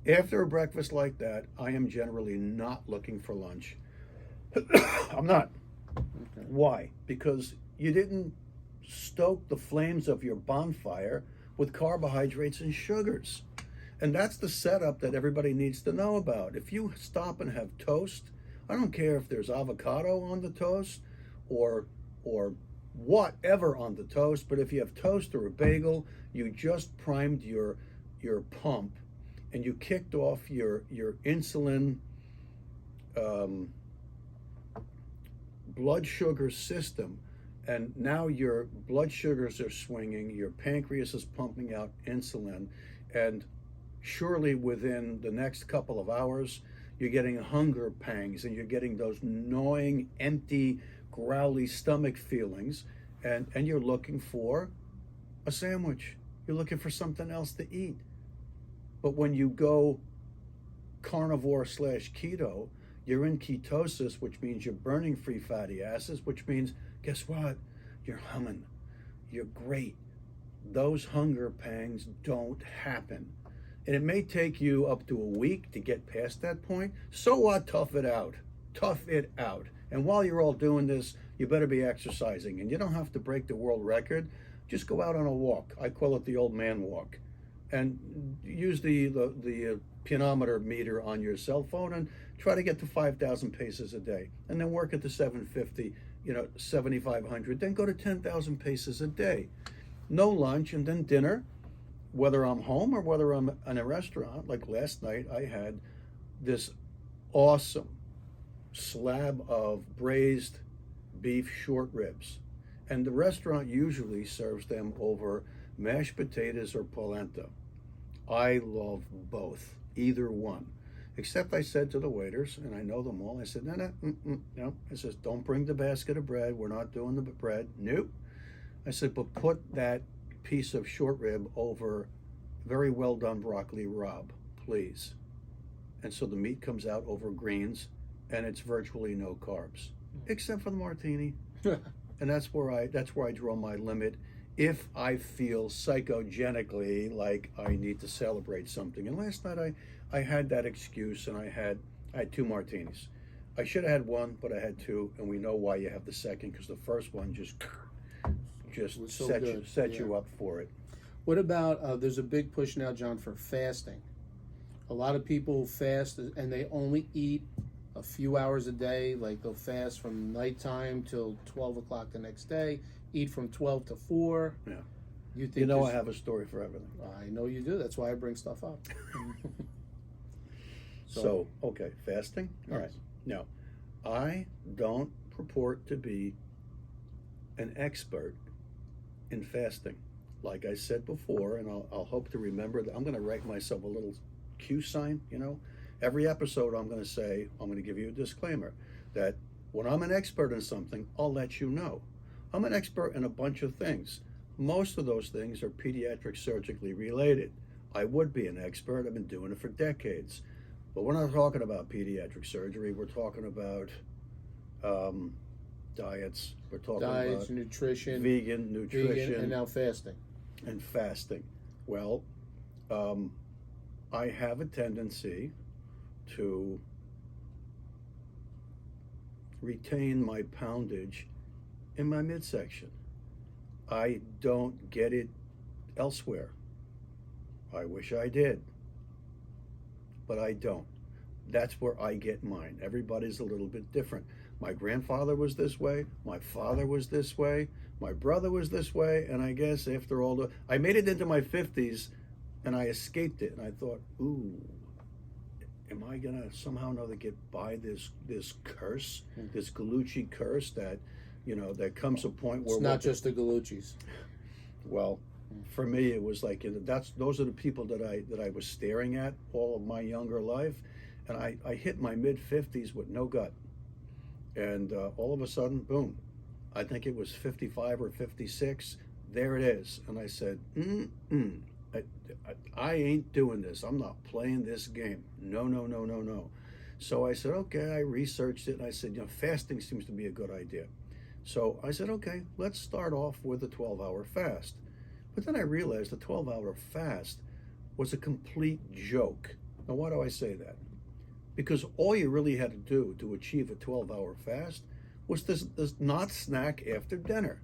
After a breakfast like that, I am generally not looking for lunch. I'm not. Okay. Why? Because you didn't stoke the flames of your bonfire with carbohydrates and sugars. And that's the setup that everybody needs to know about. If you stop and have toast, I don't care if there's avocado on the toast or whatever on the toast, but if you have toast or a bagel, you just primed your pump and you kicked off your insulin blood sugar system, and now your blood sugars are swinging, your pancreas is pumping out insulin, and surely within the next couple of hours you're getting hunger pangs and you're getting those gnawing, empty, growly stomach feelings, and you're looking for a sandwich. You're looking for something else to eat. But when you go carnivore / keto, you're in ketosis, which means you're burning free fatty acids, which means, guess what? You're humming. You're great. Those hunger pangs don't happen. And it may take you up to a week to get past that point. So what? Tough it out. Tough it out. And while you're all doing this, you better be exercising. And you don't have to break the world record. Just go out on a walk. I call it the old man walk. And use the pedometer meter on your cell phone and try to get to 5,000 paces a day. And then work at the 750, 7,500. Then go to 10,000 paces a day. No lunch, and then dinner, whether I'm home or whether I'm in a restaurant. Like last night, I had this awesome slab of braised beef short ribs. And the restaurant usually serves them over mashed potatoes or polenta. I love both, either one. Except I said to the waiters, and I know them all, I said, no. I says, don't bring the basket of bread. We're not doing the bread. Nope. I said, but put that piece of short rib over very well done broccoli rabe, please. And so the meat comes out over greens, and it's virtually no carbs, except for the martini. And that's where I draw my limit if I feel psychogenically like I need to celebrate something. And last night I had that excuse, and I had 2 martinis. I should have had 1, but I had 2, and we know why you have the second, because the first one just So set you up for it. What about, there's a big push now, John, for fasting. A lot of people fast and they only eat a few hours a day. Like they'll fast from nighttime till 12 o'clock the next day, eat from 12 to 4. Yeah. You think I have a story for everything. I know you do. That's why I bring stuff up. So, okay, fasting? Yes. All right. Now, I don't purport to be an expert in fasting. Like I said before, and I'll hope to remember that I'm going to write myself a little Q sign, Every episode I'm going to give you a disclaimer that when I'm an expert in something, I'll let you know. I'm an expert in a bunch of things. Most of those things are pediatric surgically related. I would be an expert. I've been doing it for decades. But we're not talking about pediatric surgery. We're talking about diets. We're talking about nutrition, vegan nutrition, and now fasting. And fasting. Well, I have a tendency to retain my poundage in my midsection. I don't get it elsewhere. I wish I did, but I don't. That's where I get mine. Everybody's a little bit different. My grandfather was this way, my father was this way, my brother was this way, and I guess after all I made it into my 50s and I escaped it. And I thought, ooh, am I gonna somehow or another get by this curse, this Galucci curse that, that comes a point where It's not just the Galucci's. well, for me, it was like those are the people that I was staring at all of my younger life, and I hit my mid-50s with no gut, and all of a sudden, boom, I think it was 55 or 56. There it is, and I said, I ain't doing this. I'm not playing this game. No, no, no, no, no. So I said, okay. I researched it, and I said, fasting seems to be a good idea. So I said, okay, let's start off with a 12-hour fast. But then I realized the 12-hour fast was a complete joke. Now, why do I say that? Because all you really had to do to achieve a 12-hour fast was to not snack after dinner.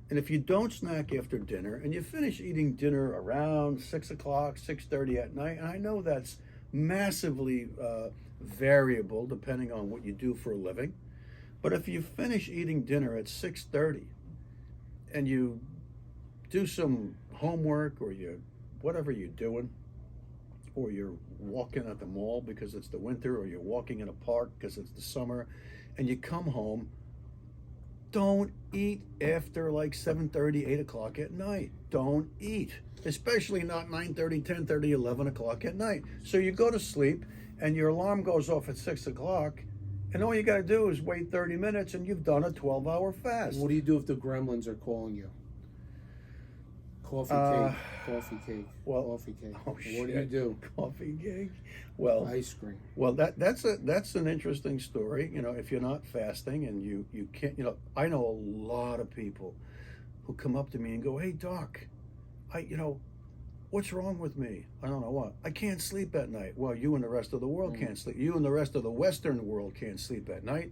And if you don't snack after dinner and you finish eating dinner around 6 o'clock, 6:30 at night, and I know that's massively variable depending on what you do for a living, but if you finish eating dinner at 6:30 and you do some homework or whatever you're doing, or you're walking at the mall because it's the winter, or you're walking in a park because it's the summer, and you come home, don't eat after like 7:30, 8 o'clock at night. Don't eat, especially not 9:30, 10:30, 11 o'clock at night. So you go to sleep and your alarm goes off at 6 o'clock, and all you got to do is wait 30 minutes and you've done a 12-hour fast. What do you do if the gremlins are calling you? Coffee cake. Well, coffee cake. Oh, what shit. do you do? Coffee cake. Well, ice cream. Well, that's an interesting story. If you're not fasting and you can't, I know a lot of people who come up to me and go, "Hey, doc, what's wrong with me? I don't know what. I can't sleep at night." Well, you and the rest of the world can't sleep. You and the rest of the Western world can't sleep at night.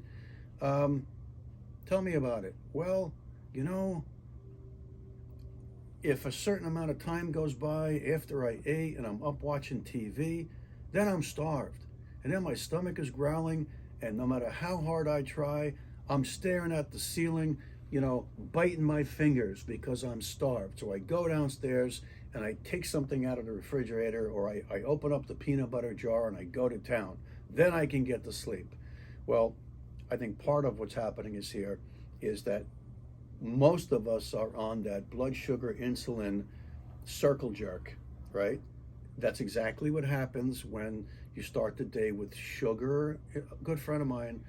Tell me about it. Well, if a certain amount of time goes by after I ate and I'm up watching TV, then I'm starved. And then my stomach is growling, and no matter how hard I try, I'm staring at the ceiling, biting my fingers because I'm starved. So I go downstairs and I take something out of the refrigerator, or I open up the peanut butter jar and I go to town. Then I can get to sleep. Well, I think part of what's happening is that most of us are on that blood sugar insulin circle jerk, right? That's exactly what happens when you start the day with sugar. A good friend of mine,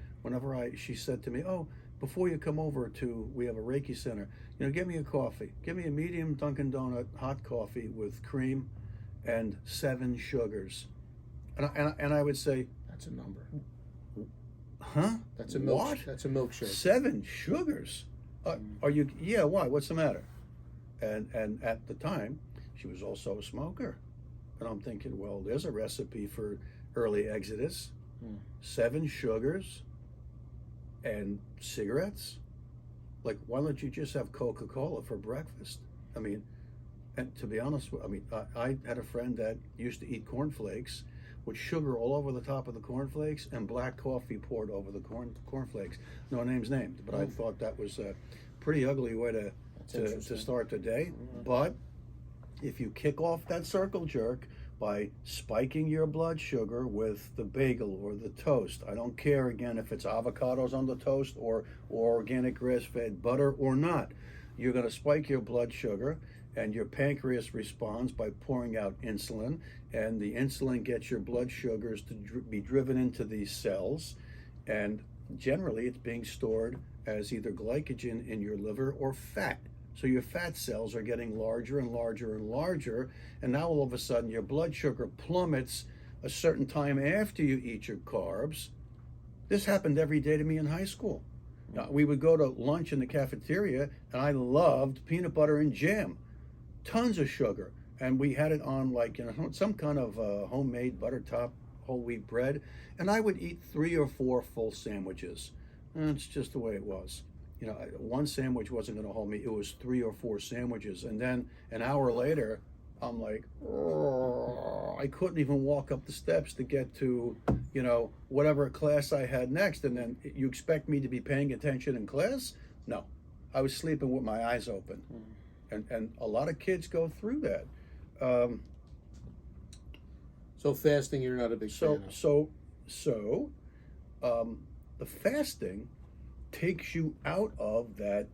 she said to me, "Oh, before you come over we have a Reiki center, give me a coffee. Give me a medium Dunkin' Donut hot coffee with cream and 7 sugars." And I would say, that's a number. Huh? That's a what? That's a milkshake. 7 sugars? Are you? Yeah. Why? What's the matter? And at the time, she was also a smoker, and I'm thinking, well, there's a recipe for early exodus. 7 sugars and cigarettes. Like, why don't you just have Coca-Cola for breakfast? I mean, and to be honest, I had a friend that used to eat cornflakes with sugar all over the top of the cornflakes and black coffee poured over the cornflakes. No names named, but I thought that was a pretty ugly way to start the day. But if you kick off that circle jerk by spiking your blood sugar with the bagel or the toast, I don't care again if it's avocados on the toast or organic grass-fed butter or not, you're going to spike your blood sugar, and your pancreas responds by pouring out insulin, and the insulin gets your blood sugars to be driven into these cells, and generally it's being stored as either glycogen in your liver or fat. So your fat cells are getting larger and larger and larger, and now all of a sudden your blood sugar plummets a certain time after you eat your carbs. This happened every day to me in high school. We would go to lunch in the cafeteria, and I loved peanut butter and jam. Tons of sugar, and we had it on some kind of homemade butter top whole wheat bread, and I would eat 3 or 4 full sandwiches. And it's just the way it was. One sandwich wasn't going to hold me. It was 3 or 4 sandwiches, and then an hour later, I'm like, I couldn't even walk up the steps to get to, whatever class I had next. And then you expect me to be paying attention in class? No, I was sleeping with my eyes open. And a lot of kids go through that. So fasting, you're not a big So fan of. so the fasting takes you out of that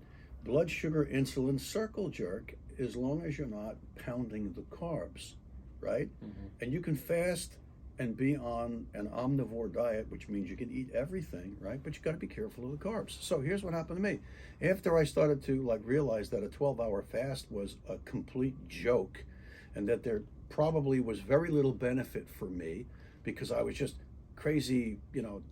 blood sugar insulin circle jerk as long as you're not pounding the carbs, right? Mm-hmm. And you can fast and be on an omnivore diet, which means you can eat everything, right? But you got to be careful of the carbs. So here's what happened to me. After I started to realize that a 12-hour fast was a complete joke and that there probably was very little benefit for me because I was just crazy,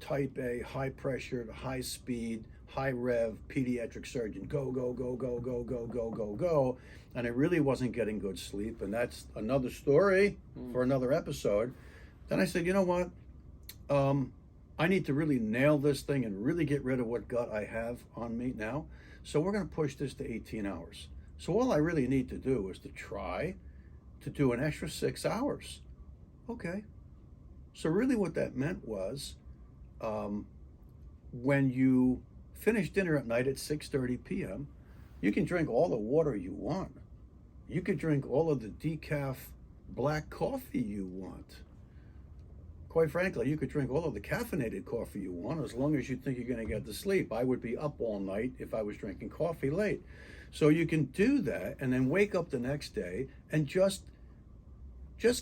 type A, high pressured, high speed, high rev, pediatric surgeon, go, go, go, go, go, go, go, go, go. And I really wasn't getting good sleep. And that's another story for another episode. Then I said, you know what? I need to really nail this thing and really get rid of what gut I have on me now. So we're going to push this to 18 hours. So all I really need to do is to try to do an extra 6 hours. Okay. So really what that meant was when you finish dinner at night at 6:30 p.m., you can drink all the water you want. You could drink all of the decaf black coffee you want. Quite frankly, you could drink all of the caffeinated coffee you want as long as you think you're going to get to sleep. I would be up all night if I was drinking coffee late. So you can do that and then wake up the next day and just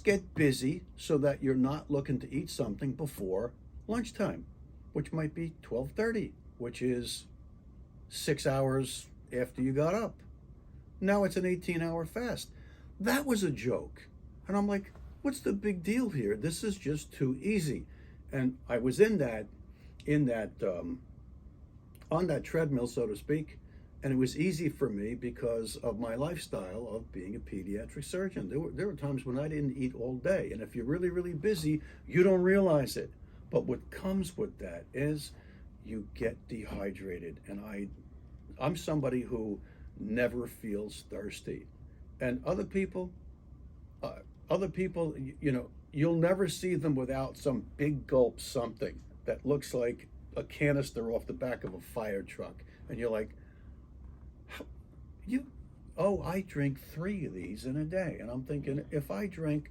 get busy so that you're not looking to eat something before lunchtime, which might be 12:30, which is 6 hours after you got up. Now it's an 18-hour fast. That was a joke. And I'm like, what's the big deal here? This is just too easy. And I was on that treadmill, so to speak, and it was easy for me because of my lifestyle of being a pediatric surgeon. There were times when I didn't eat all day. And if you're really, really busy, you don't realize it. But what comes with that is you get dehydrated. And I'm somebody who never feels thirsty. And other people, you'll never see them without some big gulp something that looks like a canister off the back of a fire truck. And you're like, I drink 3 of these in a day. And I'm thinking, if I drink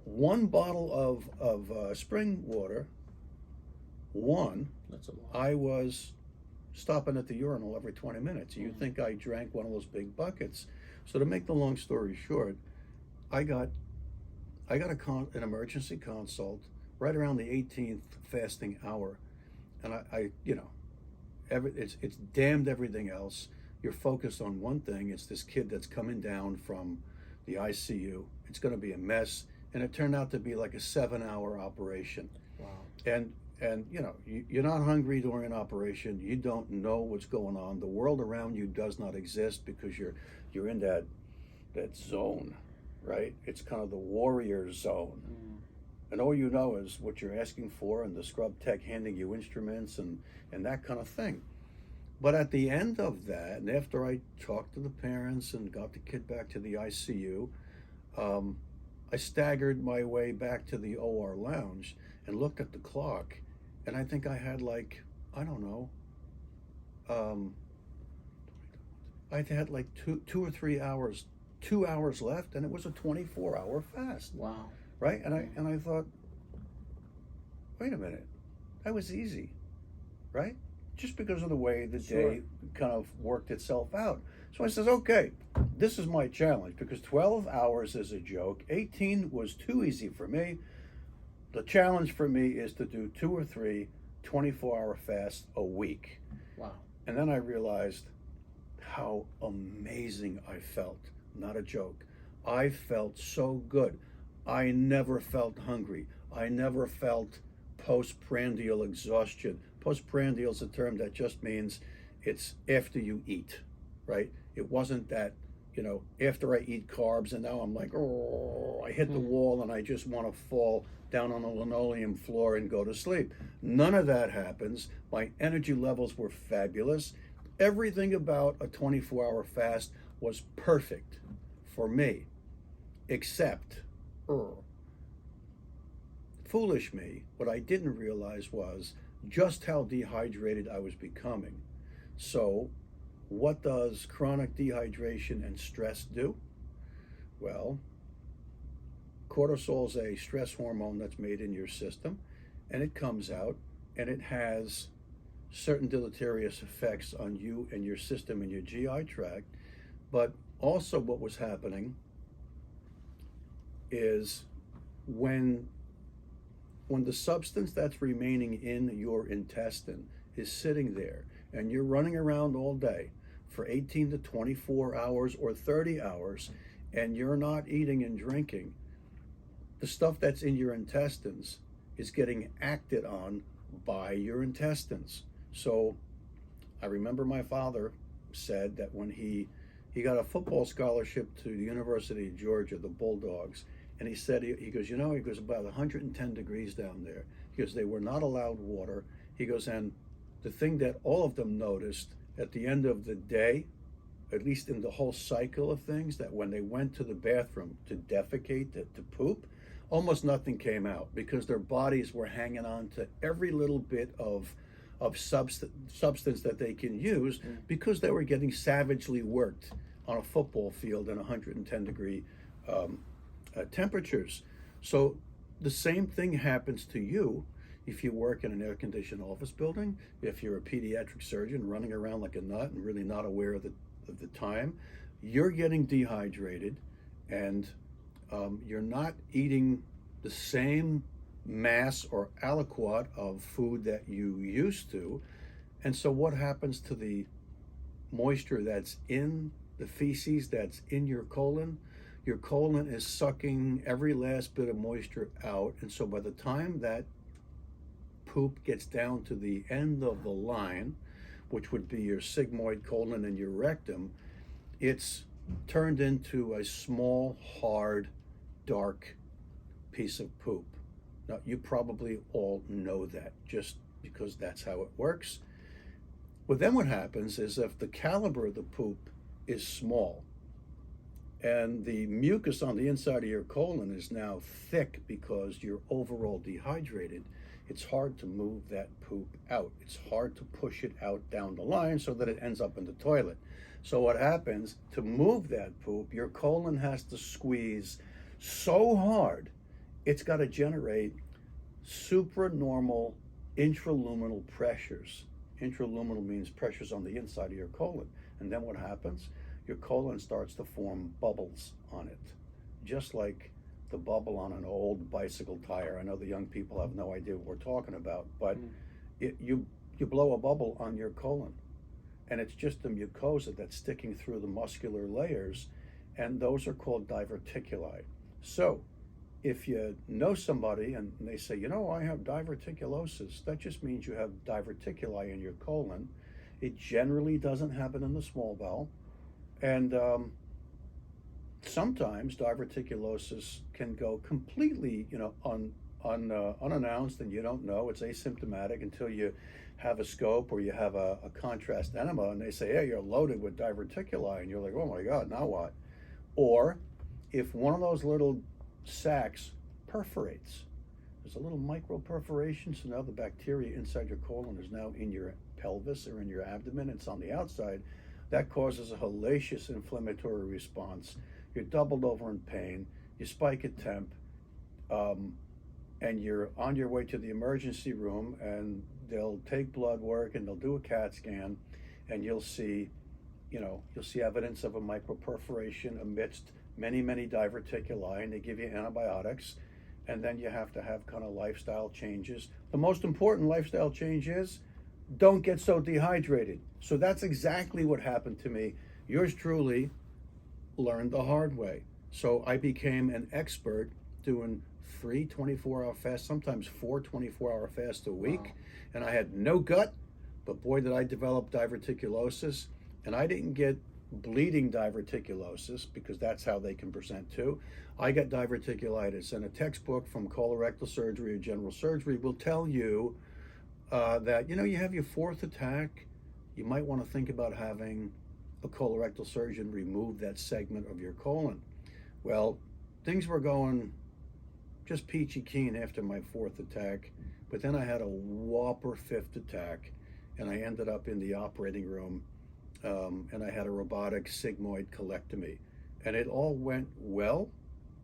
1 bottle of spring water, That's a lot. I was stopping at the urinal every 20 minutes. You think I drank one of those big buckets. So to make the long story short, I got an emergency consult right around the 18th fasting hour, and it's damned everything else. You're focused on one thing. It's this kid that's coming down from the ICU. It's going to be a mess, and it turned out to be like a 7-hour operation. Wow. And you're not hungry during an operation. You don't know what's going on. The world around you does not exist because you're in that zone. Right? It's kind of the warrior zone. And all you know is what you're asking for and the scrub tech handing you instruments and that kind of thing. But at the end of that, and after I talked to the parents and got the kid back to the ICU, I staggered my way back to the OR lounge and looked at the clock, and I think I had I had like 2 or 3 hours, 2 hours left, and it was a 24-hour fast. Wow. Right? And I thought, wait a minute, that was easy, right? Just because of the way the day kind of worked itself out. So I says, okay, this is my challenge because 12 hours is a joke. 18 was too easy for me. The challenge for me is to do 2 or 3 24-hour fasts a week. Wow. And then I realized how amazing I felt. Not a joke. I felt so good. I never felt hungry. I never felt postprandial exhaustion. Postprandial is a term that just means it's after you eat, right? It wasn't that, after I eat carbs and now I'm like, oh, I hit the wall and I just want to fall down on a linoleum floor and go to sleep. None of that happens. My energy levels were fabulous. Everything about a 24-hour fast was perfect for me, except foolish me, what I didn't realize was just how dehydrated I was becoming. So what does chronic dehydration and stress do? Well, cortisol is a stress hormone that's made in your system, and it comes out, and it has certain deleterious effects on you and your system and your GI tract. But also what was happening is when the substance that's remaining in your intestine is sitting there and you're running around all day for 18 to 24 hours or 30 hours and you're not eating and drinking, the stuff that's in your intestines is getting acted on by your intestines. So I remember my father said that when he got a football scholarship to the University of Georgia, the Bulldogs, and he said, he goes, you know, he goes, about 110 degrees down there. He goes, they were not allowed water. He goes, and the thing that all of them noticed at the end of the day, at least in the whole cycle of things, that when they went to the bathroom to defecate, to poop, almost nothing came out because their bodies were hanging on to every little bit of substance that they can use because they were getting savagely worked on a football field in 110 degree temperatures. So the same thing happens to you if you work in an air-conditioned office building, if you're a pediatric surgeon running around like a nut and really not aware of the time. You're getting dehydrated, and you're not eating the same mass or aliquot of food that you used to. And so what happens to the moisture that's in the feces that's in your colon? Your colon is sucking every last bit of moisture out, and so by the time that poop gets down to the end of the line, which would be your sigmoid colon and your rectum, it's turned into a small, hard, dark piece of poop. Now, you probably all know that just because that's how it works. But then what happens is if the caliber of the poop is small and the mucus on the inside of your colon is now thick because you're overall dehydrated, it's hard to move that poop out. It's hard to push it out down the line so that it ends up in the toilet. So what happens, to move that poop, your colon has to squeeze so hard, it's got to generate supranormal intraluminal pressures. Intraluminal means pressures on the inside of your colon. And then what happens? Your colon starts to form bubbles on it, just like the bubble on an old bicycle tire. I know the young people have no idea what we're talking about, but you blow a bubble on your colon, and it's just the mucosa that's sticking through the muscular layers, and those are called diverticuli. So if you know somebody and they say, you know, I have diverticulosis, that just means you have diverticuli in your colon. It generally doesn't happen in the small bowel, and sometimes diverticulosis can go completely, unannounced, and you don't know. It's asymptomatic until you have a scope or you have a contrast enema, and they say, hey, you're loaded with diverticuli, and you're like, oh my God, now what? Or if one of those little sacs perforates, there's a little micro perforation, so now the bacteria inside your colon is now in your pelvis or in your abdomen. It's on the outside. That causes a hellacious inflammatory response. You're doubled over in pain, you spike a temp, and you're on your way to the emergency room, and they'll take blood work and they'll do a CAT scan, and you'll see evidence of a microperforation amidst many, many diverticuli, and they give you antibiotics, and then you have to have kind of lifestyle changes. The most important lifestyle change is don't get so dehydrated. So that's exactly what happened to me. Yours truly learned the hard way. So I became an expert doing 3 24-hour fasts, sometimes 4 24-hour fasts a week. Wow. And I had no gut, but boy, did I develop diverticulosis. And I didn't get bleeding diverticulosis because that's how they can present too. I got diverticulitis, and a textbook from colorectal surgery or general surgery will tell you that, you have your 4th attack, you might want to think about having a colorectal surgeon remove that segment of your colon. Well, things were going just peachy keen after my 4th attack, but then I had a whopper 5th attack, and I ended up in the operating room, and I had a robotic sigmoid colectomy, and it all went well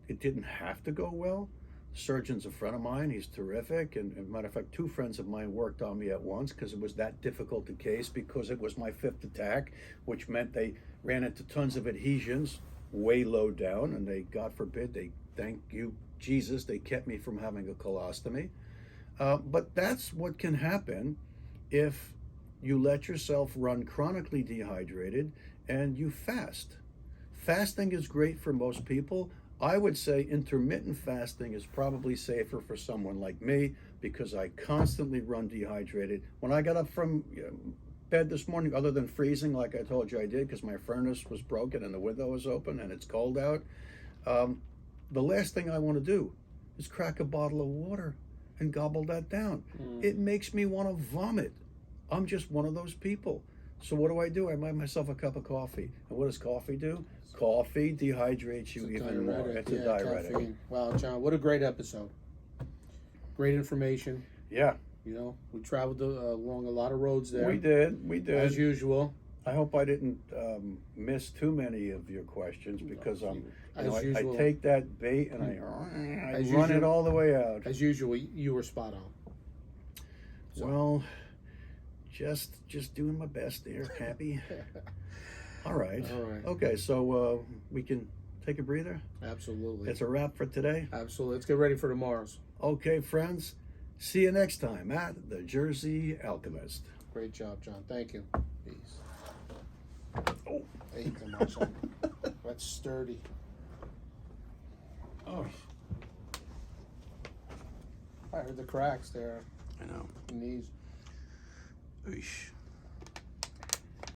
it didn't have to go well. The surgeon's a friend of mine. He's terrific. And as a matter of fact, two friends of mine worked on me at once because it was that difficult a case, because it was my fifth attack, which meant they ran into tons of adhesions way low down. And they, God forbid, they, thank you, Jesus, they kept me from having a colostomy. But that's what can happen if you let yourself run chronically dehydrated and you fast. Fasting is great for most people. I would say intermittent fasting is probably safer for someone like me because I constantly run dehydrated. When I got up from bed this morning, other than freezing like I told you I did because my furnace was broken and the window was open and it's cold out, the last thing I want to do is crack a bottle of water and gobble that down. It makes me want to vomit. I'm just one of those people. So what do? I buy myself a cup of coffee. And what does coffee do? Coffee dehydrates you even more. It's a diuretic. Caffeine. Wow, John, what a great episode. Great information. Yeah. You know, we traveled along a lot of roads there. We did. As usual. I hope I didn't miss too many of your questions because I take that bait and I run it all the way out. As usual, you were spot on. So. Well, just doing my best there, Cappy. All right. Okay, so we can take a breather? Absolutely. It's a wrap for today? Absolutely. Let's get ready for tomorrow's. Okay, friends. See you next time at the Jersey Alchemist. Great job, John. Thank you. Peace. Oh. Ate them or something. That's sturdy. Oh. I heard the cracks there. I know. Knees. Oosh.